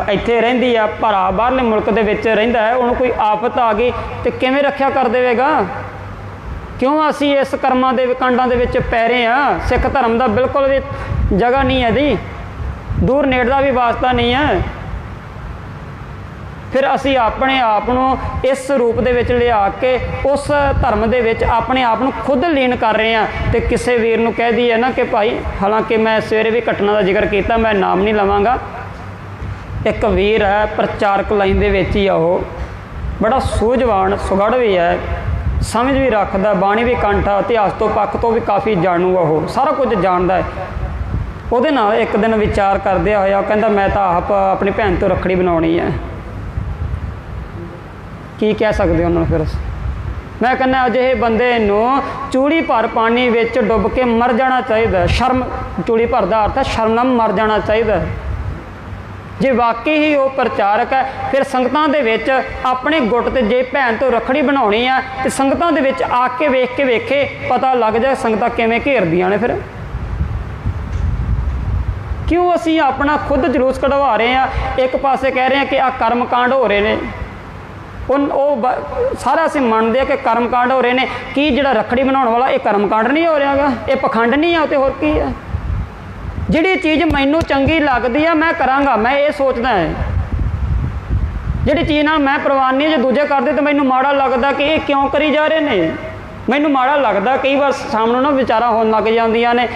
इत्थे रहिंदी आ, भरा बाहरले मुल्क दे विच रहिंदा है, उहनूं कोई आफत आ गई तो किवें रखिया कर देवेगा? क्यों असी इस कर्मां दे कांडां दे विच पै रहे हैं? सिख धर्म दा बिल्कुल भी जगह नहीं है जी, दूर नेड़ दा भी वास्ता नहीं है। फिर असी अपने आप नूं इस रूप दे विच लिया के उस धर्म दे विच अपने आप नूं खुद लीन कर रहे हैं। तो किसी वीर नूं कह दईए ना कि भाई, हालांकि मैं सवेरे भी घटना का जिक्र किया, मैं नाम नहीं लवांगा, एक वीर है प्रचारक लाइन दे विच ही आ, वो बड़ा सूझवान सुगड़ भी है, ਸਮਝ ਵੀ ਰੱਖਦਾ, ਬਾਣੀ ਵੀ ਕੰਠ ਆ, ਇਤਿਹਾਸ ਤੋਂ ਪੱਖ ਤੋਂ ਵੀ ਕਾਫੀ ਜਾਣੂ ਆ, ਉਹ ਸਾਰਾ ਕੁਝ ਜਾਣਦਾ ਹੈ। ਉਹਦੇ ਨਾਲ ਇੱਕ ਦਿਨ ਵਿਚਾਰ ਕਰਦਿਆਂ ਹੋਇਆ ਕਹਿੰਦਾ ਮੈਂ ਤਾਂ ਆਪ ਆਪਣੀ ਭੈਣ ਤੋਂ ਰੱਖੜੀ ਬਣਾਉਣੀ ਹੈ। ਕੀ ਕਹਿ ਸਕਦੇ ਉਹਨਾਂ ਨੂੰ ਫਿਰ? ਮੈਂ ਕਹਿੰਦਾ ਅਜਿਹੇ ਬੰਦੇ ਨੂੰ ਚੂੜੀ ਭਰ ਪਾਣੀ ਵਿੱਚ ਡੁੱਬ ਕੇ ਮਰ ਜਾਣਾ ਚਾਹੀਦਾ। ਸ਼ਰਮ, ਚੂੜੀ ਭਰ ਦਾ ਅਰਥ ਹੈ ਸ਼ਰਮ ਨਾਲ ਮਰ ਜਾਣਾ ਚਾਹੀਦਾ। ਜੇ ਵਾਕਈ ਹੀ ਉਹ ਪ੍ਰਚਾਰਕ ਹੈ, ਫਿਰ ਸੰਗਤਾਂ ਦੇ ਵਿੱਚ ਆਪਣੇ ਗੁੱਟ 'ਤੇ ਜੇ ਭੈਣ ਤੋਂ ਰੱਖੜੀ ਬਣਾਉਣੀ ਆ ਤੇ ਸੰਗਤਾਂ ਦੇ ਵਿੱਚ ਆ ਕੇ ਵੇਖੇ ਪਤਾ ਲੱਗ ਜਾਏ ਸੰਗਤਾਂ ਕਿਵੇਂ ਘੇਰਦੀਆਂ ਨੇ। ਫਿਰ ਕਿਉਂ ਅਸੀਂ ਆਪਣਾ ਖੁਦ ਜਲੂਸ ਕਢਵਾ ਰਹੇ ਹਾਂ? ਇੱਕ ਪਾਸੇ ਕਹਿ ਰਹੇ ਹਾਂ ਕਿ ਆਹ ਕਰਮਕਾਂਡ ਹੋ ਰਹੇ ਨੇ, ਉਹ ਸਾਰਾ ਅਸੀਂ ਮੰਨਦੇ ਆ ਕਿ ਕਰਮਕਾਂਡ ਹੋ ਰਹੇ ਨੇ। ਕੀ ਜਿਹੜਾ ਰੱਖੜੀ ਬਣਾਉਣ ਵਾਲਾ ਇਹ ਕਰਮਕਾਂਡ ਨਹੀਂ ਹੋ ਰਿਹਾ ਗਾ? ਇਹ ਪਖੰਡ ਨਹੀਂ ਆ? ਤੇ ਹੋਰ ਕੀ ਹੈ? ਜਿਹੜੀ ਚੀਜ਼ ਮੈਨੂੰ ਚੰਗੀ ਲੱਗਦੀ ਆ ਮੈਂ ਕਰਾਂਗਾ, ਮੈਂ ਇਹ ਸੋਚਦਾ ਹੈ। ਜਿਹੜੀ ਚੀਜ਼ ਨਾਲ ਮੈਂ ਪ੍ਰਵਾਨੀ, ਜੇ ਦੂਜੇ ਕਰਦੇ ਤਾਂ ਮੈਨੂੰ ਮਾੜਾ ਲੱਗਦਾ ਕਿ ਇਹ ਕਿਉਂ ਕਰੀ ਜਾ ਰਹੇ ਨੇ। ਮੈਨੂੰ ਮਾੜਾ ਲੱਗਦਾ, ਕਈ ਵਾਰ ਸਾਹਮਣੇ ਨਾ ਵਿਚਾਰਾਂ ਹੋਣ ਲੱਗ ਜਾਂਦੀਆਂ ਨੇ